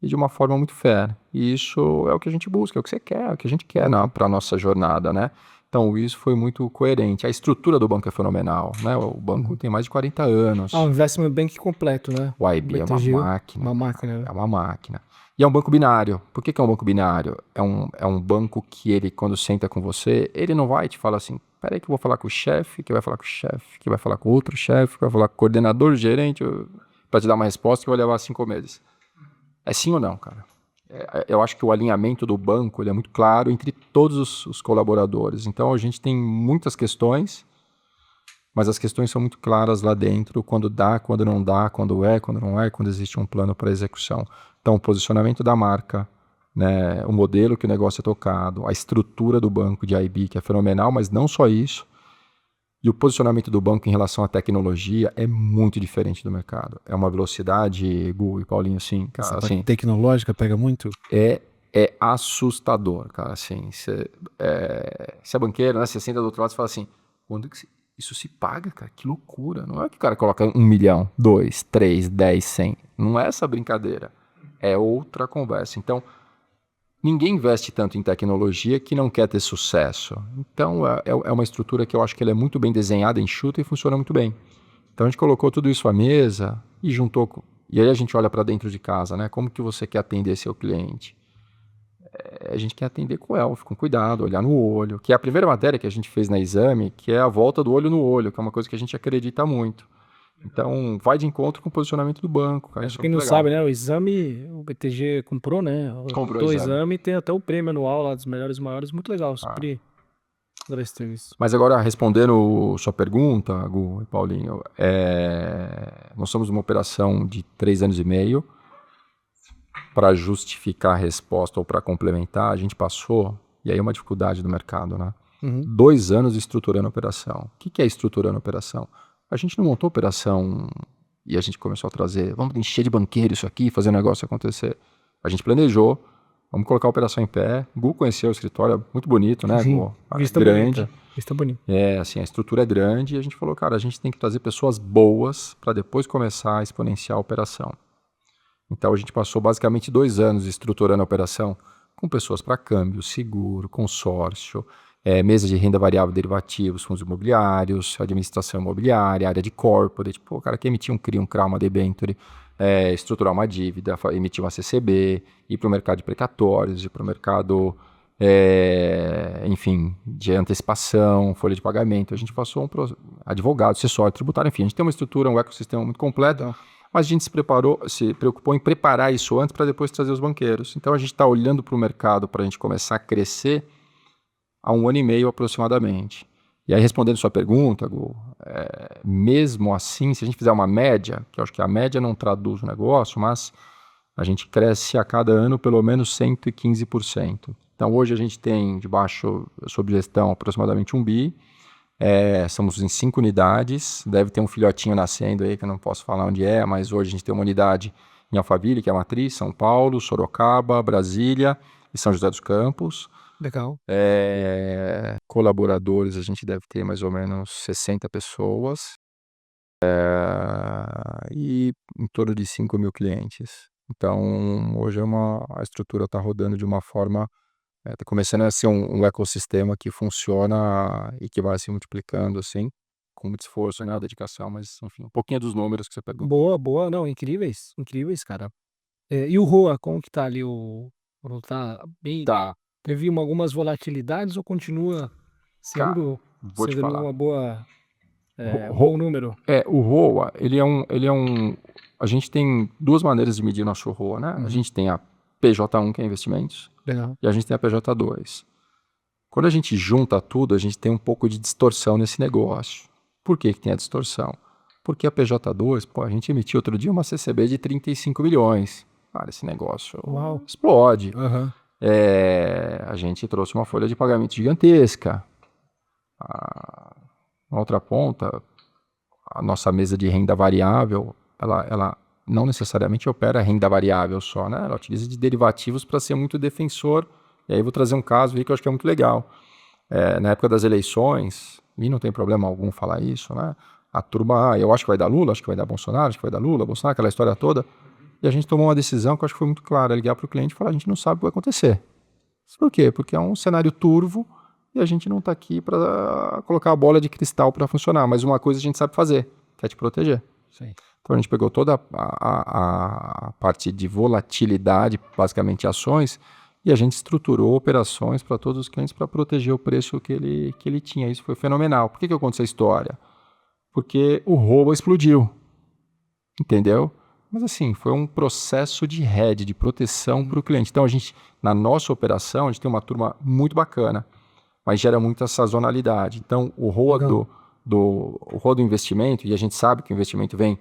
e de uma forma muito fair. E isso é o que a gente busca, é o que você quer, é o que a gente quer para a nossa jornada, né? Então, isso foi muito coerente. A estrutura do banco é fenomenal, né? O banco tem mais de 40 anos. Um investment bank completo, né? O IB é uma BTG, máquina. Uma máquina, né? É uma máquina. E é um banco binário. Por que é um banco binário? É um banco que ele, quando senta com você, ele não vai te falar assim, peraí que eu vou falar com o chefe, que vai falar com o chefe, que vai falar com outro chefe, que vai falar com o coordenador, gerente, para te dar uma resposta que vai levar 5 meses. É sim ou não, cara? Eu acho que o alinhamento do banco ele é muito claro entre todos os colaboradores. Então, a gente tem muitas questões, mas as questões são muito claras lá dentro, quando dá, quando não dá, quando não é, quando existe um plano para execução. Então, o posicionamento da marca, né, o modelo que o negócio é tocado, a estrutura do banco de IB, que é fenomenal, mas não só isso, e o posicionamento do banco em relação à tecnologia é muito diferente do mercado. É uma velocidade, Gu e Paulinho, assim, cara, Essa assim, tecnológica pega muito? é assustador, cara, assim, você é banqueiro, né, você senta do outro lado e fala assim, quando que isso se paga, cara? Que loucura. Não é que o cara coloca 1 milhão, 2, 3, 10, 100. Não é essa brincadeira. É outra conversa. Então, ninguém investe tanto em tecnologia que não quer ter sucesso. Então, é uma estrutura que eu acho que ela é muito bem desenhada, enxuta e funciona muito bem. Então, a gente colocou tudo isso à mesa e juntou. E aí a gente olha para dentro de casa, né? Como que você quer atender seu cliente? A gente quer atender com elfo, com cuidado, olhar no olho, que é a primeira matéria que a gente fez na exame, que é a volta do olho no olho, que é uma coisa que a gente acredita muito. Então, vai de encontro com o posicionamento do banco, cara. Acho que quem não sabe, né? O exame, o BTG comprou, né? Comprou o o exame tem até o prêmio anual lá dos melhores maiores, muito legal. Super agradecido isso. Mas agora, respondendo sua pergunta, Gu e Paulinho, nós somos uma operação de 3 anos e meio. Para justificar a resposta ou para complementar, a gente passou, e aí é uma dificuldade do mercado, né? 2 anos estruturando a operação. O que é estruturando a operação? A gente não montou operação e a gente começou a trazer, vamos encher de banqueiro isso aqui, fazer o negócio acontecer. A gente planejou, vamos colocar a operação em pé. O Gu conheceu o escritório, é muito bonito, né, Sim, Gu? vista Grande. bonita. Vista bonita. Assim, a estrutura é grande e a gente falou, cara, a gente tem que trazer pessoas boas para depois começar a exponenciar a operação. Então a gente passou basicamente 2 anos estruturando a operação com pessoas para câmbio, seguro, consórcio, mesa de renda variável, derivativos, fundos imobiliários, administração imobiliária, área de corporate. Pô, o cara que emitir um CRI, um CRA, uma debenture, estruturar uma dívida, emitir uma CCB, ir para o mercado de precatórios, ir para o mercado, enfim, de antecipação, folha de pagamento. A gente passou advogado, assessor, tributário, enfim, a gente tem uma estrutura, um ecossistema muito completo. Legal. Mas a gente se preocupou em preparar isso antes para depois trazer os banqueiros. Então a gente está olhando para o mercado para a gente começar a crescer há 1 ano e meio aproximadamente. E aí, respondendo sua pergunta, Gu, mesmo assim, se a gente fizer uma média, que eu acho que a média não traduz o negócio, mas a gente cresce a cada ano pelo menos 115%. Então hoje a gente tem debaixo, sob gestão, aproximadamente 1 bi. Somos em 5 unidades, deve ter um filhotinho nascendo aí que eu não posso falar onde é, mas hoje a gente tem uma unidade em Alphaville, que é a matriz, São Paulo, Sorocaba, Brasília e São José dos Campos. Legal. Colaboradores, a gente deve ter mais ou menos 60 pessoas e em torno de 5 mil clientes. Então hoje a estrutura está rodando de uma forma. Está começando a ser um ecossistema que funciona e que vai se multiplicando, assim, com muito esforço, né, dedicação, mas, enfim, um pouquinho dos números que você perguntou. Boa, boa. Não, incríveis. Incríveis, cara. E o ROA, como que tá ali? Tá bem. Tá, Teve algumas volatilidades ou continua cara, sendo, vou te sendo falar. uma boa, Ro- um ro- bom número? o ROA, a gente tem 2 maneiras de medir nosso ROA, né? A gente tem a PJ1, que é investimentos, Legal. e a gente tem a PJ2. Quando a gente junta tudo, a gente tem um pouco de distorção nesse negócio. Por que que tem a distorção? Porque a PJ2, pô, a gente emitiu outro dia uma CCB de 35 milhões. Cara, esse negócio Uau. explode. Aham. A gente trouxe uma folha de pagamento gigantesca. Na outra ponta, a nossa mesa de renda variável, ela não necessariamente opera renda variável só, né? Ela utiliza de derivativos para ser muito defensor. E aí eu vou trazer um caso aí que eu acho que é muito legal. Na época das eleições, e não tem problema algum falar isso, né? A turma, eu acho que vai dar Lula, acho que vai dar Bolsonaro, acho que vai dar Lula, Bolsonaro, aquela história toda. E a gente tomou uma decisão que eu acho que foi muito clara, ligar para o cliente e falar, a gente não sabe o que vai acontecer. Por quê? Porque é um cenário turvo e a gente não está aqui para colocar a bola de cristal para funcionar, mas uma coisa a gente sabe fazer, que é te proteger. Sim. Então a gente pegou toda a parte de volatilidade, basicamente ações, e a gente estruturou operações para todos os clientes para proteger o preço que ele tinha. Isso foi fenomenal. Por que eu conto essa história? Porque o ROA explodiu, entendeu? Mas assim, foi um processo de hedge, de proteção para o cliente. Então a gente, na nossa operação, a gente tem uma turma muito bacana, mas gera muita sazonalidade. Então o ROA o ROA do investimento, e a gente sabe que o investimento vem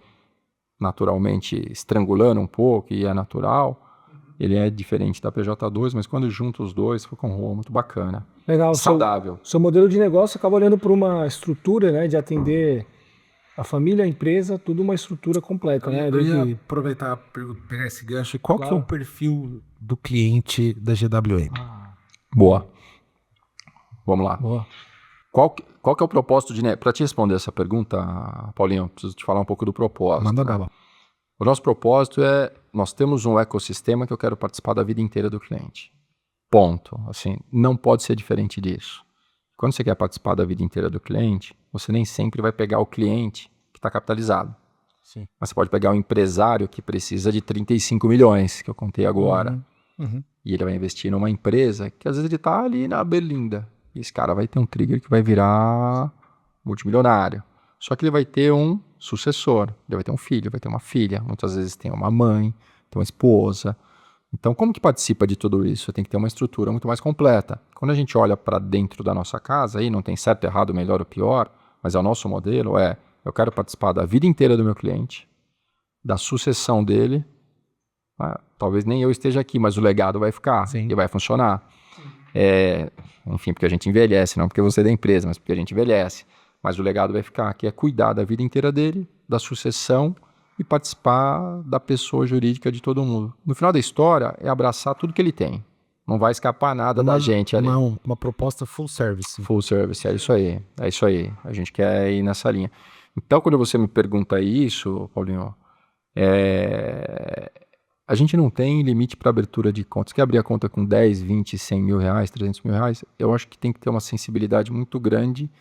naturalmente estrangulando um pouco, e é natural, ele é diferente da PJ2, mas quando junta os dois, fica um ROA muito bacana. Legal. Saudável. Seu modelo de negócio acaba olhando para uma estrutura, né, de atender a família, a empresa, tudo uma estrutura completa, né? Eu ia aproveitar pegar esse gancho. Qual que é o perfil do cliente da GWM? Boa. Vamos lá. Boa. Qual que é o propósito para te responder essa pergunta, Paulinho, eu preciso te falar um pouco do propósito. Manda né? bala. O nosso propósito nós temos um ecossistema que eu quero participar da vida inteira do cliente. Ponto. Assim, não pode ser diferente disso. Quando você quer participar da vida inteira do cliente, você nem sempre vai pegar o cliente que está capitalizado. Sim. Mas você pode pegar um empresário que precisa de 35 milhões, que eu contei agora. E ele vai investir numa empresa que às vezes ele está ali na berlinda. E esse cara vai ter um trigger que vai virar multimilionário. Só que ele vai ter um sucessor, ele vai ter um filho, vai ter uma filha, muitas vezes tem uma mãe, tem uma esposa. Então, como que participa de tudo isso? Tem que ter uma estrutura muito mais completa. Quando a gente olha para dentro da nossa casa, aí não tem certo, errado, melhor ou pior, mas é o nosso modelo, eu quero participar da vida inteira do meu cliente, da sucessão dele. Talvez nem eu esteja aqui, mas o legado vai ficar e vai funcionar. Enfim, porque a gente envelhece, não porque você é da empresa, mas porque a gente envelhece. Mas o legado vai ficar, que é cuidar da vida inteira dele, da sucessão e participar da pessoa jurídica de todo mundo. No final da história, é abraçar tudo que ele tem. Não vai escapar nada da gente ali. Uma proposta full service. Full service, é isso aí. É isso aí. A gente quer ir nessa linha. Então, quando você me pergunta isso, Paulinho, a gente não tem limite para abertura de contas. Quer abrir a conta com 10, 20, 100 mil reais, 300 mil reais? Eu acho que tem que ter uma sensibilidade muito grande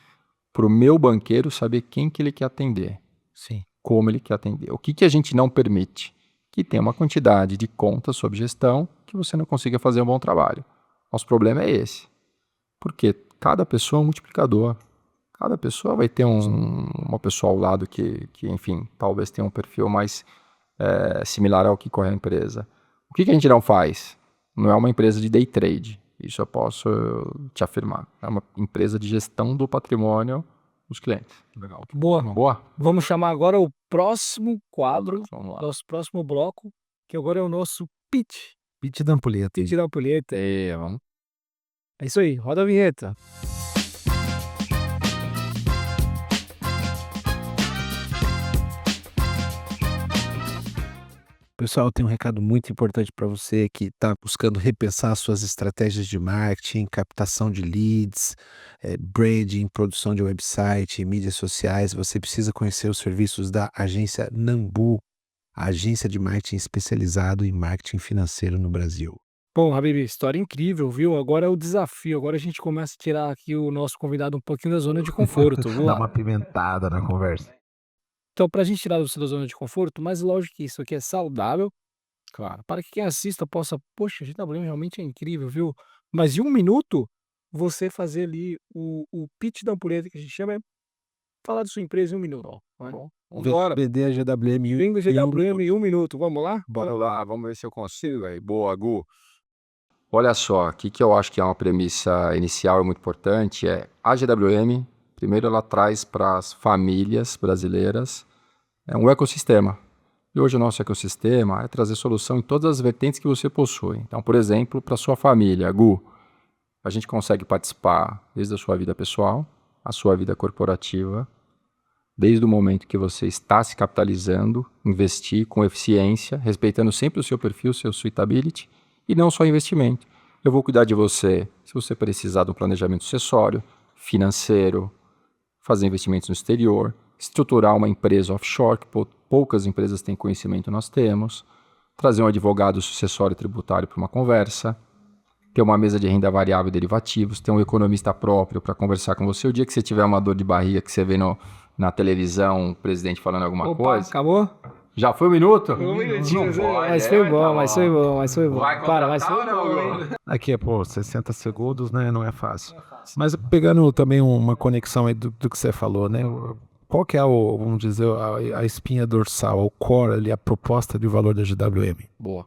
para o meu banqueiro saber quem que ele quer atender. Sim. Como ele quer atender. O que que a gente não permite? Que tem uma quantidade de contas sob gestão que você não consiga fazer um bom trabalho. Nosso problema é esse. Porque cada pessoa é um multiplicador. Cada pessoa vai ter uma pessoa ao lado que, enfim, talvez tenha um perfil mais similar ao que corre a empresa. O que que a gente não faz? Não é uma empresa de day trade. Isso eu posso te afirmar. É uma empresa de gestão do patrimônio dos clientes. Legal. Boa. Boa? Vamos chamar agora o próximo quadro, Vamos lá. nosso próximo bloco, que agora é o nosso pitch. Pitch da ampulheta. Pitch da ampulheta. Vamos. É isso aí, roda a vinheta. Pessoal, tem um recado muito importante para você que está buscando repensar suas estratégias de marketing, captação de leads, branding, produção de website, mídias sociais. Você precisa conhecer os serviços da agência Nambu, a agência de marketing especializado em marketing financeiro no Brasil. Bom, Habib, história incrível, viu? Agora é o desafio. Agora a gente começa a tirar aqui o nosso convidado um pouquinho da zona de conforto. Vamos Dá lá. uma pimentada na conversa. Então, para a gente tirar você da zona de conforto, mas lógico que isso aqui é saudável, claro, para que quem assista possa, poxa, a GWM realmente é incrível, viu? Mas em 1 minuto, você fazer ali o pitch da ampulheta, que a gente chama, é falar de sua empresa em 1 minuto. Vai. Vambora. Vender a GWM Vem GWM em 1 minuto, vamos lá? Bora lá, vamos ver se eu consigo, velho. Boa, Gu. Olha só, o que eu acho que é uma premissa inicial e muito importante é a GWM, primeiro ela traz para as famílias brasileiras um ecossistema. E hoje o nosso ecossistema é trazer solução em todas as vertentes que você possui. Então, por exemplo, para sua família, Gu, a gente consegue participar desde a sua vida pessoal, a sua vida corporativa, desde o momento que você está se capitalizando, investir com eficiência, respeitando sempre o seu perfil, seu suitability, e não só investimento. Eu vou cuidar de você se você precisar de um planejamento sucessório, financeiro, fazer investimentos no exterior, estruturar uma empresa offshore, que poucas empresas têm conhecimento, nós temos, trazer um advogado sucessório tributário para uma conversa, ter uma mesa de renda variável e derivativos, ter um economista próprio para conversar com você. O dia que você tiver uma dor de barriga, que você vê na televisão o presidente falando alguma coisa... Acabou? Já foi 1 minuto? 1 minutinho, Não pode, mas foi bom, tá mas foi bom, mas foi bom. Vai Para, mas contratar foi ou bom, não, hein? Aqui, 60 segundos, né? Não é fácil. Mas pegando também uma conexão aí do que você falou, né? Qual que é vamos dizer, a espinha dorsal, o core ali, a proposta de valor da GWM? Boa.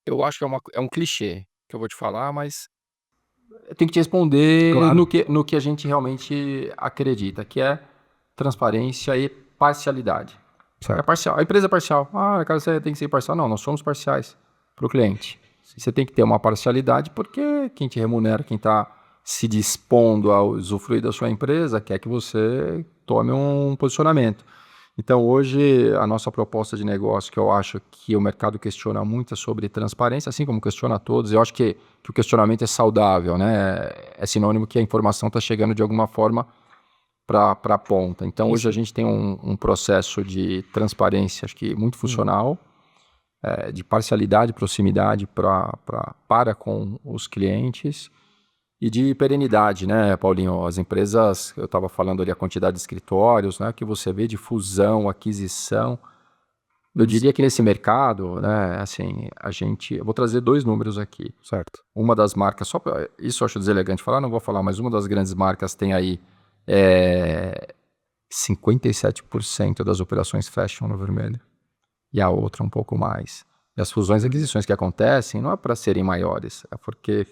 Eu acho que é um clichê que eu vou te falar, mas eu tenho que te responder Claro. no que a gente realmente acredita, que é transparência e parcialidade. Certo. É parcial. A empresa é parcial. Ah, cara, você tem que ser parcial. Não, nós somos parciais para o cliente. Você tem que ter uma parcialidade porque quem te remunera, quem está se dispondo a usufruir da sua empresa, quer que você tome um posicionamento. Então, hoje, a nossa proposta de negócio, que eu acho que o mercado questiona muito, é sobre transparência, assim como questiona todos. Eu acho que o questionamento é saudável, né? É sinônimo que a informação está chegando de alguma forma para a ponta. Então, hoje a gente tem um processo de transparência, acho que muito funcional, de parcialidade, proximidade para com os clientes e de perenidade, né, Paulinho? As empresas, eu estava falando ali a quantidade de escritórios, né, que você vê de fusão, aquisição. Eu diria que nesse mercado, né, assim, eu vou trazer 2 números aqui. Certo. Uma das marcas, isso eu acho deselegante falar, não vou falar, mas uma das grandes marcas tem aí 57% das operações fecham no vermelho. E a outra um pouco mais. E as fusões e aquisições que acontecem não é para serem maiores, é porque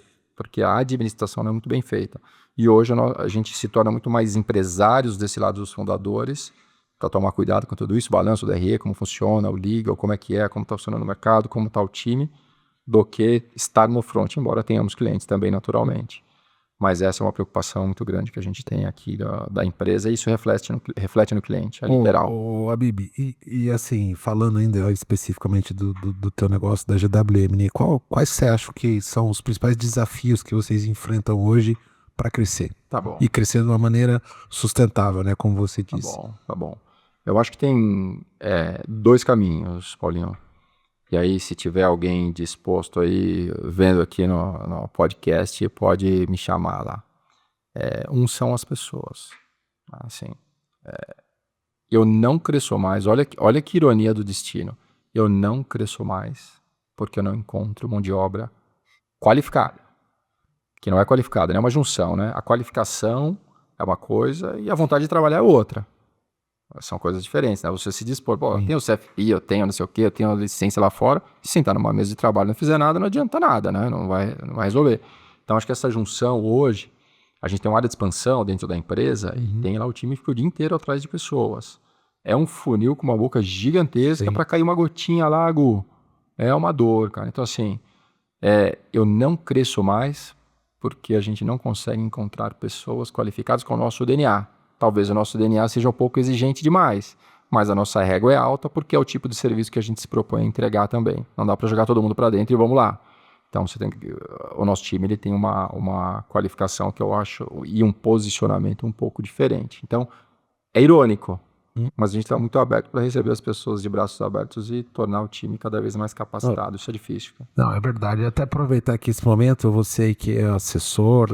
a administração não é muito bem feita. E hoje a gente se torna muito mais empresários desse lado dos fundadores, para tomar cuidado com tudo isso, balanço do RE, como funciona, o legal, como como está funcionando o mercado, como está o time, do que estar no front, embora tenhamos clientes também naturalmente. Mas essa é uma preocupação muito grande que a gente tem aqui da empresa, e isso reflete no cliente, é literal. Ô, Habib, e assim, falando ainda especificamente do teu negócio da GWM, né, quais você acha que são os principais desafios que vocês enfrentam hoje para crescer? Tá bom, E crescer de uma maneira sustentável, né, como você tá disse. bom, tá bom. Eu acho que tem 2 caminhos, Paulinho. E aí, se tiver alguém disposto aí, vendo aqui no podcast, pode me chamar lá. Um são as pessoas. Assim, eu não cresço mais. Olha que ironia do destino. Eu não cresço mais porque eu não encontro mão de obra qualificada. Que não é qualificada, né? É uma junção, né? A qualificação é uma coisa e a vontade de trabalhar é outra. São coisas diferentes, né? Você se dispor, pô, eu Sim. tenho o CFI, eu tenho não sei o quê, eu tenho a licença lá fora, e sentar numa mesa de trabalho e não fizer nada, não adianta nada, né? Não vai resolver. Então, acho que essa junção hoje, a gente tem uma área de expansão dentro da empresa e tem lá o time que fica o dia inteiro atrás de pessoas. É um funil com uma boca gigantesca Sim. para cair uma gotinha lá, Gu. É uma dor, cara. Então, assim, eu não cresço mais porque a gente não consegue encontrar pessoas qualificadas com o nosso DNA. Talvez o nosso DNA seja um pouco exigente demais, mas a nossa régua é alta porque é o tipo de serviço que a gente se propõe a entregar também. Não dá para jogar todo mundo para dentro e vamos lá. Então, o nosso time ele tem uma qualificação que eu acho e um posicionamento um pouco diferente. Então, é irônico, mas a gente está muito aberto para receber as pessoas de braços abertos e tornar o time cada vez mais capacitado. Isso é difícil, cara. Não, é verdade. Até aproveitar aqui esse momento, você que é assessor,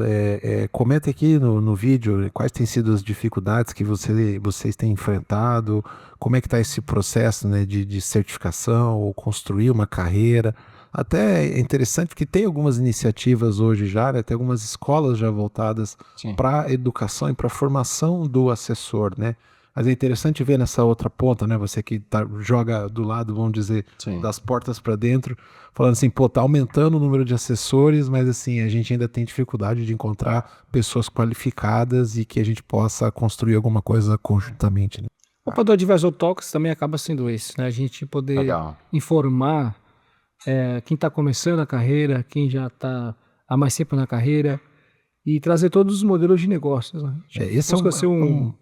comenta aqui no vídeo quais têm sido as dificuldades que vocês têm enfrentado, como é que está esse processo, né, de certificação ou construir uma carreira. Até é interessante porque tem algumas iniciativas hoje já, né, tem algumas escolas já voltadas Sim. para a educação e para a formação do assessor, né? Mas é interessante ver nessa outra ponta, né? Você que joga do lado, vamos dizer, Sim. das portas para dentro, falando assim, pô, tá aumentando o número de assessores, mas assim, a gente ainda tem dificuldade de encontrar pessoas qualificadas e que a gente possa construir alguma coisa conjuntamente, né? O papel do Advisor Talks também acaba sendo esse, né? A gente poder Legal. informar quem está começando a carreira, quem já está há mais tempo na carreira e trazer todos os modelos de negócios, né? A gente Esse é busca ser um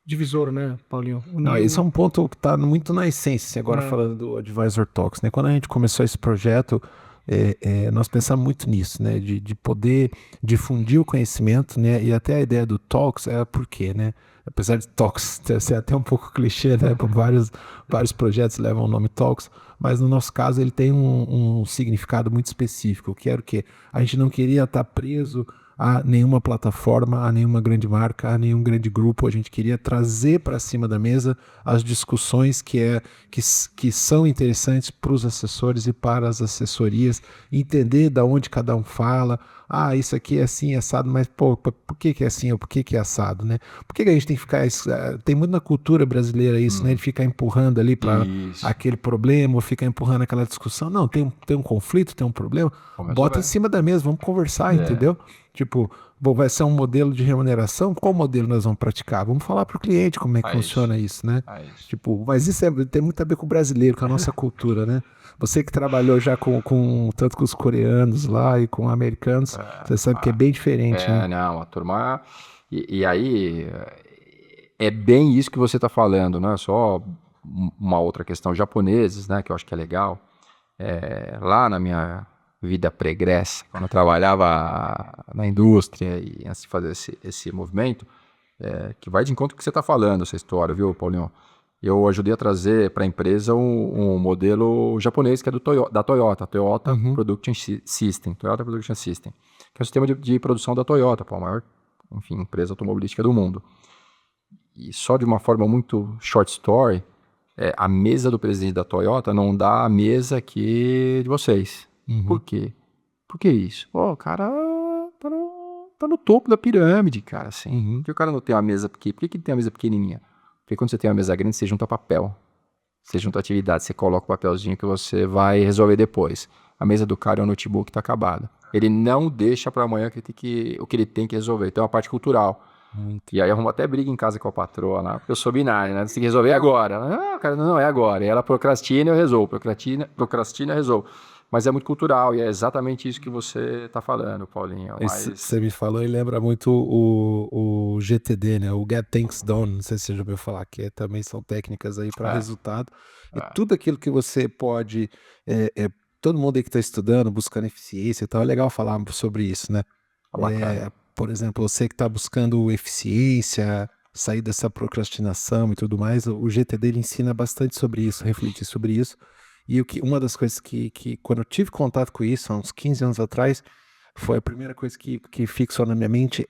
divisor, né, Paulinho? Não, esse é um ponto que está muito na essência, assim, agora falando do Advisor Talks, né? Quando a gente começou esse projeto, nós pensamos muito nisso, né? De poder difundir o conhecimento, né? E até a ideia do Talks é por quê, né? Apesar de Talks ser até um pouco clichê, né? Por vários projetos levam o nome Talks, mas no nosso caso ele tem um significado muito específico, que era o quê? A gente não queria estar preso a nenhuma plataforma, a nenhuma grande marca, a nenhum grande grupo. A gente queria trazer para cima da mesa as discussões que são interessantes para os assessores e para as assessorias, entender da onde cada um fala. Ah, isso aqui é assim, é assado, mas pô, por que é assim ou por que é assado, né? Por que a gente tem que ficar... Tem muito na cultura brasileira isso, né? De ficar empurrando ali para aquele problema, ou ficar empurrando aquela discussão. Não, tem um conflito, tem um problema, bota em cima da mesa, vamos conversar, entendeu? Tipo, vai ser um modelo de remuneração, qual modelo nós vamos praticar? Vamos falar para o cliente como é que funciona isso, né? Tipo, mas isso tem muito a ver com o brasileiro, com a nossa cultura, né? Você que trabalhou já tanto com os coreanos lá e com americanos, você sabe que é bem diferente, né? Não, a turma... E aí, é bem isso que você está falando, né? Só uma outra questão, japoneses, né? Que eu acho que é legal. Lá na minha vida pregressa, quando eu trabalhava na indústria e antes de fazer esse movimento, que vai de encontro com o que você está falando, essa história, viu, Paulinho? Eu ajudei a trazer para a empresa um modelo japonês que é da Toyota, Toyota Production System, Toyota Production System, que é o sistema de produção da Toyota, a maior, enfim, empresa automobilística do mundo. E só de uma forma muito short story, a mesa do presidente da Toyota não dá a mesa aqui de vocês. Por quê? Por que isso? O cara tá no topo da pirâmide, cara, assim. Por que o cara não tem uma mesa pequena? Por que tem uma mesa pequenininha? Porque quando você tem uma mesa grande, você junta papel. Você junta atividade, você coloca o papelzinho que você vai resolver depois. A mesa do cara é um notebook que tá acabado. Ele não deixa para amanhã o que ele tem que resolver. Então é uma parte cultural. E aí arruma até briga em casa com a patroa lá, porque eu sou binário, né? Você tem que resolver agora. Ela, cara, não, é agora. E ela procrastina, eu resolvo. Procrastina, eu resolvo. Mas é muito cultural e é exatamente isso que você está falando, Paulinho. Isso Mas você me falou e lembra muito o GTD, né? O Get Things Done, não sei se você já ouviu falar, também são técnicas aí para é, resultado. E é, tudo aquilo que você pode. Todo mundo aí que está estudando, buscando eficiência e tal, é legal falar sobre isso, né? tá bacana. Por exemplo, você que está buscando eficiência, sair dessa procrastinação e tudo mais, o GTD ele ensina bastante sobre isso, refletir sobre isso. E uma das coisas que quando eu tive contato com isso, há uns 15 anos atrás, foi a primeira coisa que fixou na minha mente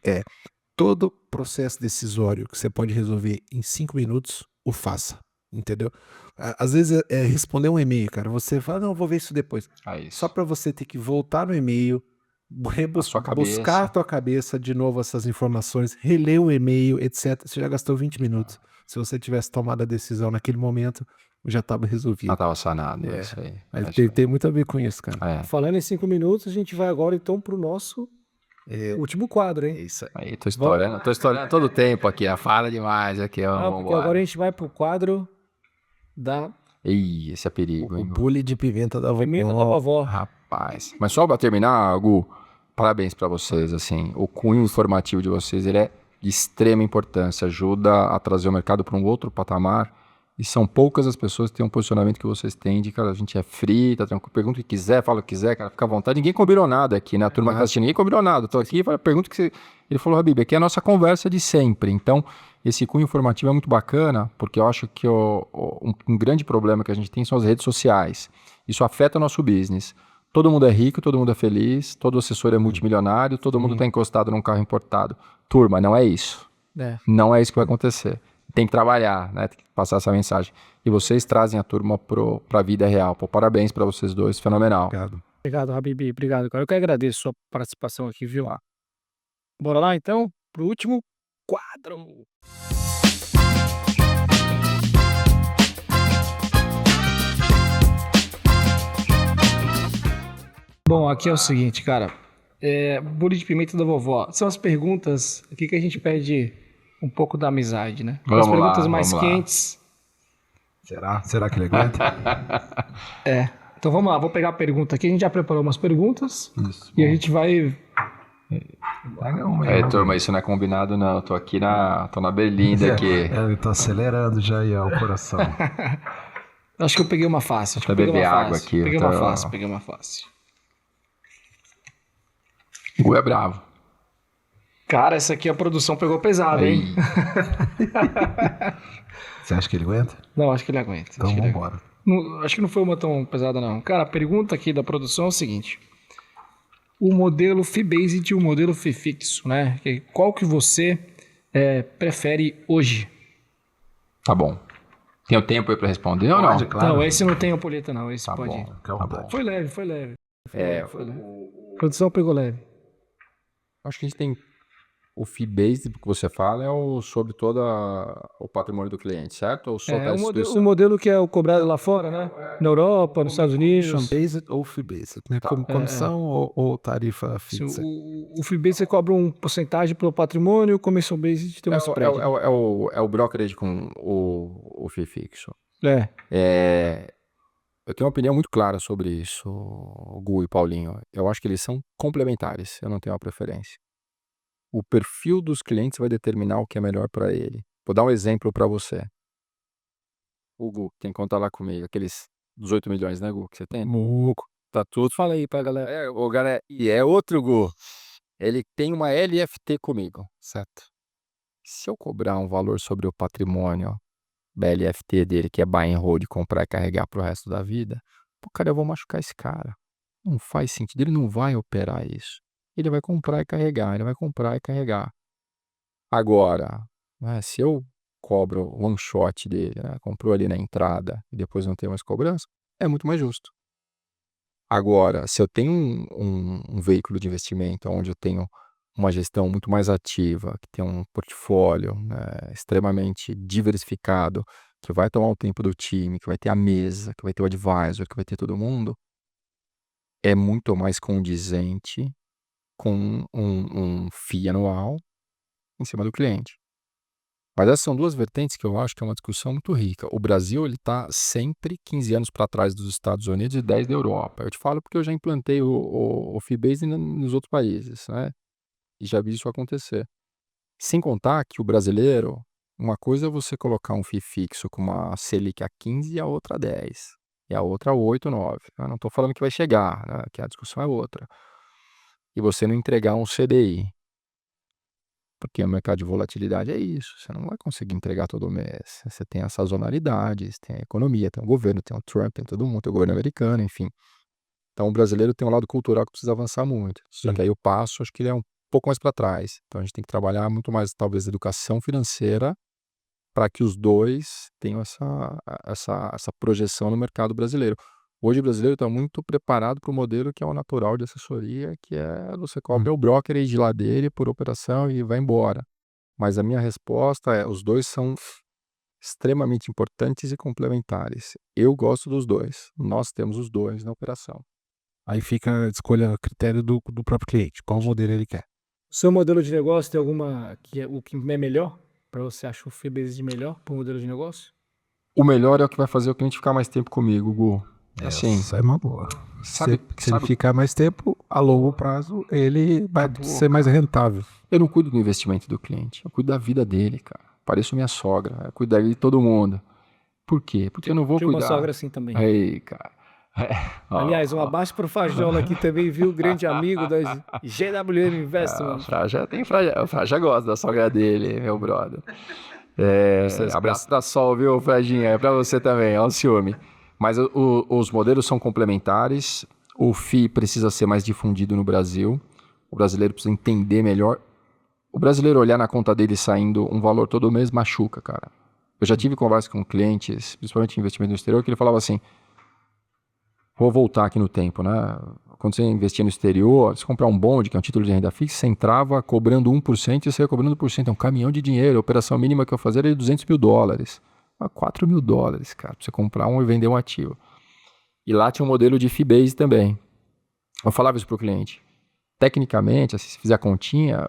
todo processo decisório que você pode resolver em 5 minutos, o faça, entendeu? Às vezes é responder um e-mail, cara, você fala, não, vou ver isso depois. É Só isso. para você ter que voltar no e-mail, A sua buscar a cabeça. tua cabeça de novo essas informações, reler o e-mail, etc. Você já gastou 20 minutos. Se você tivesse tomado a decisão naquele momento, já estava Já resolvido. estava sanado, é É, isso aí. mas É isso tem aí. muito a ver com isso, cara. É. Falando em 5 minutos, a gente vai agora então pro nosso É, último quadro, é hein? isso aí. Aí, tô estourando todo o tempo aqui, ó. Fala demais aqui, ó. Não, porque agora a Vambora. gente vai pro quadro da Ih, esse é perigo, O hein, Gu? bule de pimenta da pimenta da vovó. vovó. Rapaz. Mas só pra terminar, Gu, parabéns pra vocês, assim. O cunho informativo de vocês, ele é de extrema importância. Ajuda a trazer o mercado para um outro patamar. E são poucas as pessoas que têm um posicionamento que vocês têm de, cara, a gente é free, tá tranquilo, pergunta o que quiser, fala o que quiser, cara, fica à vontade. Ninguém combinou nada aqui, né? A turma que tá assistindo, ninguém combinou nada. Tô aqui, pergunta o que você... Ele falou, Habib, aqui é a nossa conversa de sempre. Então, esse cunho informativo é muito bacana, porque eu acho que um grande problema que a gente tem são as redes sociais. Isso afeta o nosso business. Todo mundo é rico, todo mundo é feliz, todo assessor é multimilionário, todo mundo está encostado num carro importado. Turma, não é isso. É. Não é isso que vai acontecer. Tem que trabalhar, né? Tem que passar essa mensagem. E vocês trazem a turma para a vida real. Pô, parabéns para vocês dois, fenomenal. Obrigado. Obrigado, Habibi. Obrigado, cara. Eu que agradeço a sua participação aqui, viu? Bora lá, então, pro último quadro. Bom, aqui é o seguinte, cara. Bule de pimenta da vovó. São as perguntas aqui que a gente pede um pouco da amizade, né? Vamos as perguntas lá, mais vamos lá. quentes. Será que ele aguenta? Então vamos lá, vou pegar a pergunta aqui. A gente já preparou umas perguntas Isso. e a gente vai. Pega uma É, turma, isso não é combinado, não. Eu tô aqui tô na berlinda aqui. Ele tá acelerando já aí, ó, o coração. Acho que eu peguei uma fácil. Acho que eu Pra peguei beber uma água fácil. aqui, Peguei eu uma tô- fácil, peguei uma fácil. O Gu é bravo. Cara, essa aqui a produção pegou pesado, hein? Aí, Você acha que ele aguenta? Não, acho que ele aguenta. Então acho que ele vambora. Acho que não foi uma tão pesada, não. Cara, a pergunta aqui da produção é o seguinte. O modelo Fee-Based e o modelo Fee-Fixo, né? Qual que você prefere hoje? tá bom. Tenho tempo aí pra responder ou não? Pode, claro. Não, esse não tem ampulheta, não. Esse Tá pode bom, ir. Fica à tá vontade. bom. Foi leve, foi leve. É, Foi leve. A produção pegou leve. acho que a gente tem o fee-based que você fala sobre todo o patrimônio do cliente, certo? Ou sobre a O instituição? modelo que é o cobrado lá fora, né? Na Europa, nos Estados Unidos. Commission-based ou fee-based, né? Comissão ou tarifa fixa? O fee-based você cobra um porcentagem pelo patrimônio, o commission-based tem um spread. É o brokerage com o fee fixo. Eu tenho uma opinião muito clara sobre isso, Gu e Paulinho. Eu acho que eles são complementares, eu não tenho uma preferência. O perfil dos clientes vai determinar o que é melhor para ele. Vou dar um exemplo para você. O Gu, quem conta lá comigo, aqueles 18 milhões, né, Gu, que você tem? Muco. Tá tudo. Fala aí pra galera. Galera, e é outro Gu. Ele tem uma LFT comigo, certo? Se eu cobrar um valor sobre o patrimônio da LFT dele, que é buy and hold, comprar e carregar pro resto da vida, pô, cara, eu vou machucar esse cara. Não faz sentido, ele não vai operar isso. Ele vai comprar e carregar, ele vai comprar e carregar. Agora, né, se eu cobro o one shot dele, né, comprou ali na entrada e depois não tem mais cobrança, é muito mais justo. Agora, se eu tenho um veículo de investimento onde eu tenho uma gestão muito mais ativa, que tem um portfólio, né, extremamente diversificado, que vai tomar o tempo do time, que vai ter a mesa, que vai ter o advisor, que vai ter todo mundo, é muito mais condizente com um FII anual em cima do cliente. Mas essas são duas vertentes que eu acho que é uma discussão muito rica. O Brasil ele está sempre 15 anos para trás dos Estados Unidos e 10 da Europa. Eu te falo porque eu já implantei o Fee-Based nos outros países, né? E já vi isso acontecer. Sem contar que o brasileiro, uma coisa é você colocar um FII fixo com uma Selic a 15 e a outra a 10. E a outra a 8, 9. Eu não estou falando que vai chegar, né? Que a discussão é outra. E você não entregar um CDI. Porque o mercado de volatilidade é isso. Você não vai conseguir entregar todo mês. Você tem as sazonalidades, tem a economia, tem o governo, tem o Trump, tem todo mundo, tem o governo americano, enfim. Então o brasileiro tem um lado cultural que precisa avançar muito. Só que aí o passo, acho que ele é um pouco mais para trás. Então a gente tem que trabalhar muito mais, talvez, educação financeira para que os dois tenham essa projeção no mercado brasileiro. Hoje o brasileiro está muito preparado para o modelo que é o natural de assessoria, que é você cobra o broker aí de lá dele por operação e vai embora. Mas a minha resposta é, os dois são extremamente importantes e complementares. Eu gosto dos dois. Nós temos os dois na operação. Aí fica a escolha, a critério do próprio cliente, qual modelo ele quer. O seu modelo de negócio tem alguma que é o que é melhor? Para você achar o Fee-Based melhor para o modelo de negócio? O melhor é o que vai fazer o cliente ficar mais tempo comigo, Gu. Assim, Essa é uma boa. Se ele sabe, ficar mais tempo, a longo prazo, ele vai ser mais rentável. eu não cuido do investimento do cliente, eu cuido da vida dele, cara. Pareço minha sogra, eu cuido da vida de todo mundo. Por quê? Porque eu não vou Tinha uma cuidar. sogra assim também. Aí, cara. Aliás, um abraço pro Fajola aqui também, viu? Grande amigo da GWM Investment. O Fraja gosta da sogra dele, meu brother. Abraço pra Sol, viu, Frajinha? É pra você também, olha o ciúme. Mas os modelos são complementares, o FII precisa ser mais difundido no Brasil, o brasileiro precisa entender melhor. O brasileiro olhar na conta dele saindo um valor todo mês machuca, cara. Eu já tive conversa com clientes, principalmente em investimento no exterior, que ele falava assim, vou voltar aqui no tempo, né? Quando você investia no exterior, você comprar um bonde, que é um título de renda fixa, você entrava cobrando 1% e você ia cobrando 1%. É um caminhão de dinheiro. A operação mínima que eu fazia era de $200 mil. $4 mil, cara, pra você comprar um e vender um ativo. E lá tinha um modelo de fee-based também. Eu falava isso pro cliente. Tecnicamente, assim, se fizer a continha,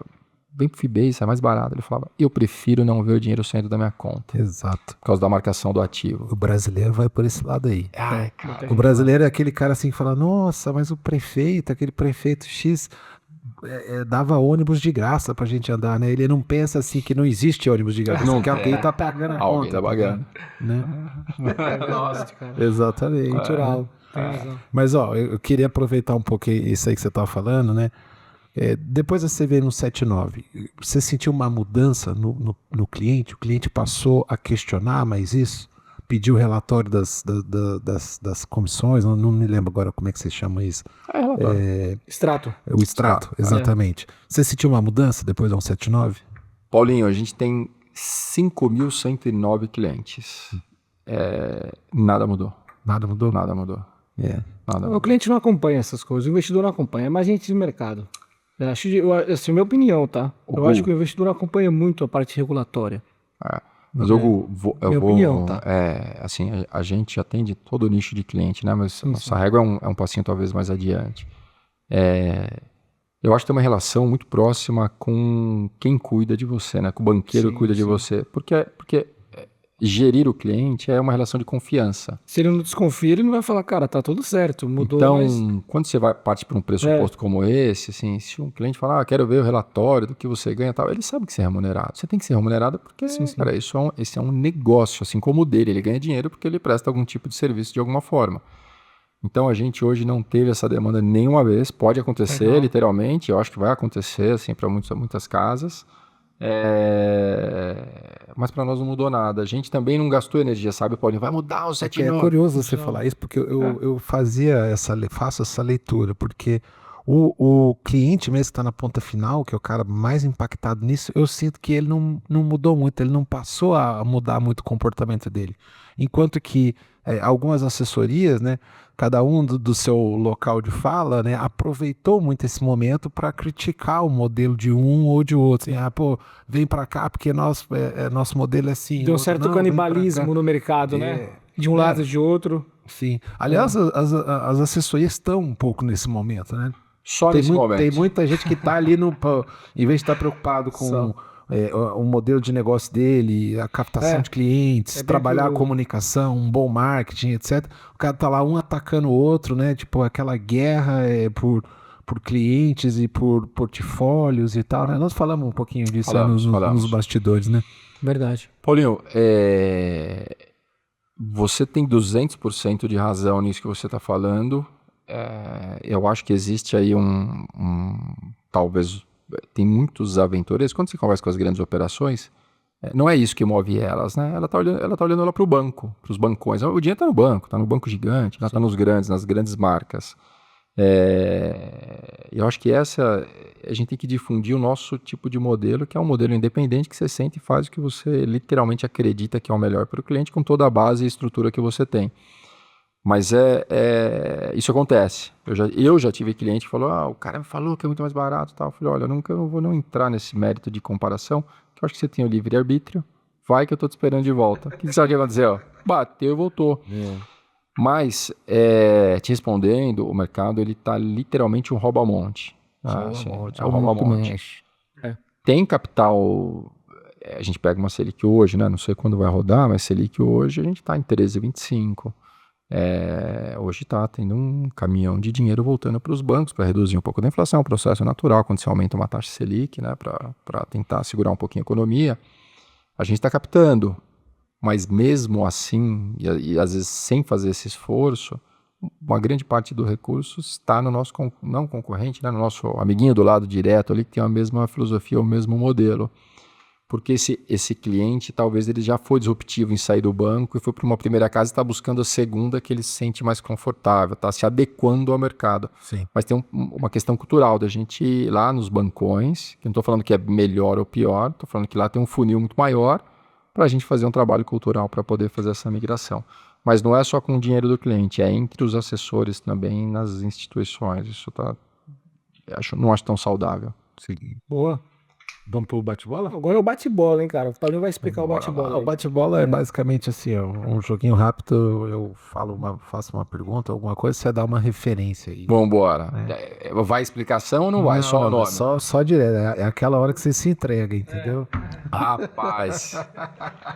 vem pro fee-based, sai mais barato. Ele falava, eu prefiro não ver o dinheiro saindo da minha conta. Exato. Por causa da marcação do ativo. O brasileiro vai por esse lado aí. Ai, cara. O brasileiro é aquele cara assim que fala, nossa, mas o prefeito, aquele prefeito X... dava ônibus de graça pra gente andar, né? Ele não pensa assim que não existe ônibus de graça, Não que alguém tá pagando a alguém conta. tá pagando. Né? Nossa, cara. Exatamente. Cultural. Tem razão. Mas, ó, eu queria aproveitar um pouco isso aí que você tava falando, né? Depois da CV no 79, você sentiu uma mudança no cliente? O cliente passou a questionar mais isso? Pediu o relatório das comissões, não me lembro agora como é que você chama isso. Extrato. O extrato, exatamente. Você sentiu uma mudança depois do 179? Paulinho, a gente tem 5.109 clientes. Nada mudou. Nada mudou? Nada mudou. Nada O mudou. cliente não acompanha essas coisas, o investidor não acompanha, é mais gente de mercado. Assim, minha opinião, tá? Eu acho que o investidor não acompanha muito a parte regulatória. Mas eu Minha opinião, tá? Assim, a gente atende todo o nicho de cliente, né? Mas nossa régua é um passinho talvez mais adiante. Eu acho que tem uma relação muito próxima com quem cuida de você, né? Com o banqueiro que cuida de você. Porque gerir o cliente é uma relação de confiança. Se ele não desconfia, ele não vai falar, cara, tá tudo certo, mudou, Então, mas... quando você vai partir para um pressuposto como esse, assim, se um cliente falar, quero ver o relatório do que você ganha e tal, ele sabe que você é remunerado. Você tem que ser remunerado porque, cara, esse é um negócio, assim como o dele. Ele ganha dinheiro porque ele presta algum tipo de serviço de alguma forma. Então, a gente hoje não teve essa demanda nenhuma vez. Pode acontecer, literalmente. Eu acho que vai acontecer, assim, para muitas casas. Mas para nós não mudou nada. A gente também não gastou energia, sabe, Paulinho? Vai mudar o 79. É curioso você falar isso, porque eu faço essa leitura, porque o cliente mesmo que está na ponta final, que é o cara mais impactado nisso, eu sinto que ele não mudou muito, ele não passou a mudar muito o comportamento dele. Enquanto que algumas assessorias, né, cada um do seu local de fala, né, aproveitou muito esse momento para criticar o modelo de um ou de outro. Assim, vem para cá porque nosso modelo é assim. Deu um certo canibalismo no mercado, né? De um lado e de outro. Sim. Aliás, as assessorias estão um pouco nesse momento, né? Só nesse momento. Tem muita gente que está ali em vez de estar preocupado com o modelo de negócio dele, a captação de clientes, trabalhar a comunicação, um bom marketing, etc. O cara tá lá um atacando o outro, né? Tipo, aquela guerra por clientes e por portfólios e tal, né? Nós falamos um pouquinho disso nos bastidores, né? Verdade. Paulinho, você tem 200% de razão nisso que você está falando. Eu acho que existe aí talvez, tem muitos aventureiros. Quando você conversa com as grandes operações, não é isso que move elas, né? Ela tá olhando lá para o banco, para os bancões. O dinheiro está no banco, está no banco gigante, está nos nas grandes marcas. Eu acho que a gente tem que difundir o nosso tipo de modelo, que é um modelo independente que você sente e faz o que você literalmente acredita que é o melhor para o cliente, com toda a base e estrutura que você tem. Mas isso acontece. Eu já tive cliente que falou, o cara me falou que é muito mais barato e tal. Eu falei, olha, eu não vou entrar nesse mérito de comparação, que eu acho que você tem o livre-arbítrio, vai que eu tô te esperando de volta. O que sabe o que aconteceu? Bateu e voltou. Mas, te respondendo, o mercado ele tá literalmente um rouba-monte. É um rouba-monte. Tem capital, a gente pega uma Selic hoje, né? Não sei quando vai rodar, mas Selic hoje a gente tá em 13,25. Hoje está tendo um caminhão de dinheiro voltando para os bancos para reduzir um pouco da inflação, um processo natural, quando você aumenta uma taxa Selic, né, para tentar segurar um pouquinho a economia. A gente está captando, mas mesmo assim, e às vezes sem fazer esse esforço, uma grande parte do recurso está no nosso, não concorrente, né, no nosso amiguinho do lado direto ali, que tem a mesma filosofia, o mesmo modelo. Porque esse cliente, talvez ele já foi disruptivo em sair do banco e foi para uma primeira casa e está buscando a segunda que ele se sente mais confortável, está se adequando ao mercado. Sim. Mas tem uma questão cultural da gente ir lá nos bancões, que não estou falando que é melhor ou pior, estou falando que lá tem um funil muito maior para a gente fazer um trabalho cultural para poder fazer essa migração. Mas não é só com o dinheiro do cliente, é entre os assessores também nas instituições. Isso não acho tão saudável. Sim. Boa. Vamos pro bate-bola? Agora é o bate-bola, hein, cara? O Paulinho vai explicar o bate-bola. O bate-bola é basicamente assim, um joguinho rápido, eu faço uma pergunta, alguma coisa, você dá uma referência aí. Vambora. Vai explicação ou não vai? Só o nome? Só direto. É aquela hora que você se entrega, entendeu? Rapaz.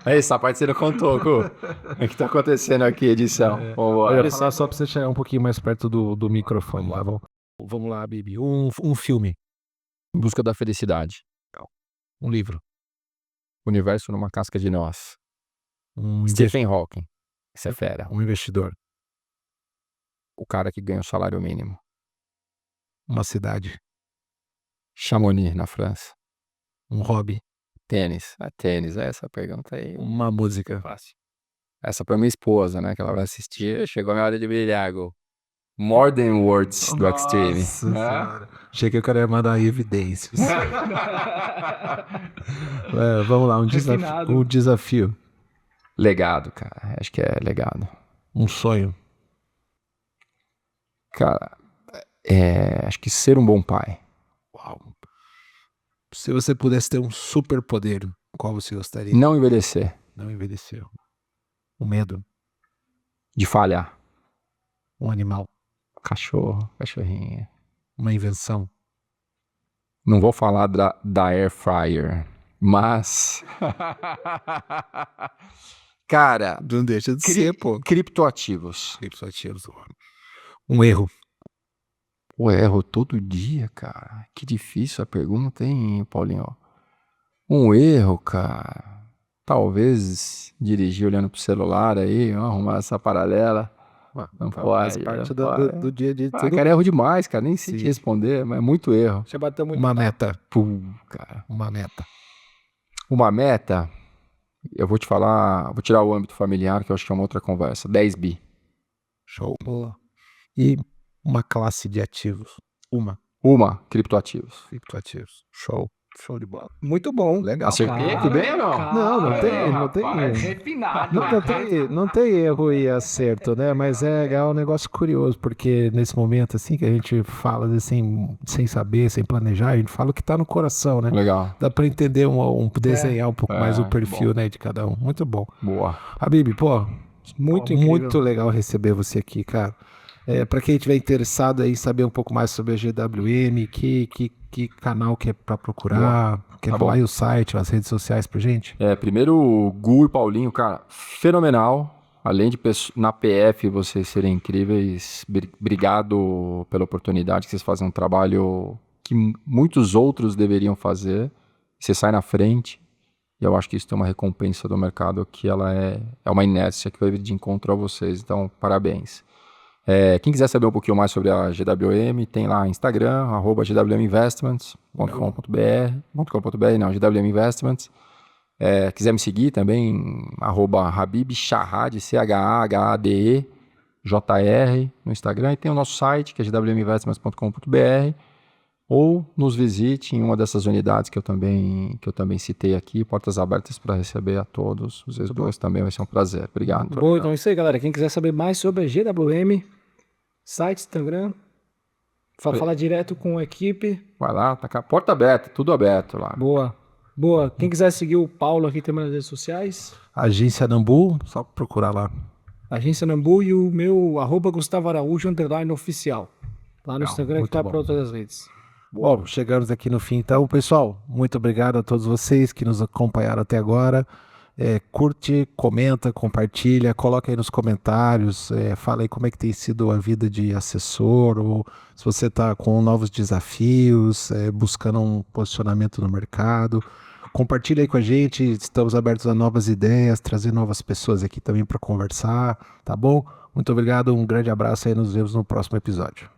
Essa parte você não contou, Cu. O que tá acontecendo aqui, edição? Vambora. Olha, falar só pra você chegar um pouquinho mais perto do microfone, tá bom? Vamos lá, Bibi. Um filme. Em Busca da Felicidade. Um livro. Universo numa Casca de Nós. Um Stephen Hawking. Isso é fera. Um investidor. O cara que ganha o salário mínimo. Uma cidade. Chamonix, na França. Um hobby. Tênis. Tênis, essa pergunta aí. Uma música. Fácil. Essa pra minha esposa, né? Que ela vai assistir. Chegou a minha hora de brilhar, Go. More Than Words do Extreme. Achei que eu queria mandar evidências. Vamos lá, um desafio. Legado, cara. Acho que é legado. Um sonho. Cara, acho que ser um bom pai. Uau. Se você pudesse ter um superpoder, qual você gostaria? Não envelhecer. Não envelheceu. Um medo. De falhar. Um animal. Cachorro, cachorrinha. Uma invenção. Não vou falar da Air Fryer, mas... Cara... Não deixa de ser, pô. Criptoativos. Um erro. O erro todo dia, cara. Que difícil a pergunta, hein, Paulinho? Um erro, cara. Talvez dirigir olhando pro celular aí, arrumar essa paralela. Não faz parte do dia a dia. Cara, erro demais, cara. Nem sei te responder, mas é muito erro. Você bateu muito. Uma meta. Cara. Uma meta. Uma meta, eu vou te falar, vou tirar o âmbito familiar, que eu acho que é uma outra conversa. 10 bi. Show. Boa. E uma classe de ativos. Uma. Criptoativos. Show. Show de bola. Muito bom. Legal. Acertei? Tudo bem ou não? Não tem. Refinado. Não tem erro e acerto, né? Mas é um negócio curioso, porque nesse momento, assim, que a gente fala assim, sem saber, sem planejar, a gente fala o que tá no coração, né? Legal. Dá pra entender, desenhar um pouco mais o perfil, né, de cada um. Muito bom. Boa. Habib, pô, muito legal receber você aqui, cara. Para quem estiver interessado em saber um pouco mais sobre a GWM, que que canal que é para procurar? Quer Tá falar bom. aí o site, as redes sociais pra gente? Primeiro o Gu e Paulinho, cara, fenomenal. Além de na PF vocês serem incríveis, obrigado pela oportunidade que vocês fazem um trabalho que muitos outros deveriam fazer. Você sai na frente e eu acho que isso tem uma recompensa do mercado que ela é uma inércia que vai vir de encontro a vocês. Então, parabéns. Quem quiser saber um pouquinho mais sobre a GWM, tem lá Instagram, @gwminvestments.com.br, não, GWM Investments. Quiser me seguir também, @Habib Chahad, CHAHADE, JR, no Instagram. E tem o nosso site, que é gwminvestments.com.br. Ou nos visite em uma dessas unidades que eu também citei aqui. Portas abertas para receber a todos. Os dois também vai ser um prazer. Obrigado. Bom, então é isso aí, galera. Quem quiser saber mais sobre a GWM, site, Instagram, falar direto com a equipe. Vai lá, tá com a porta aberta, tudo aberto lá. Boa. Boa. Quem quiser seguir o Paulo aqui também nas redes sociais. Agência Nambu, só procurar lá. Agência Nambu e o meu @Gustavo Araújo _oficial. Lá no Instagram que muito tá bom. para outras as redes. Bom, chegamos aqui no fim então, pessoal. Muito obrigado a todos vocês que nos acompanharam até agora. Curte, comenta, compartilha, coloca aí nos comentários, fala aí como é que tem sido a vida de assessor, ou se você está com novos desafios, buscando um posicionamento no mercado. Compartilha aí com a gente, estamos abertos a novas ideias, trazer novas pessoas aqui também para conversar, tá bom? Muito obrigado, um grande abraço aí, nos vemos no próximo episódio.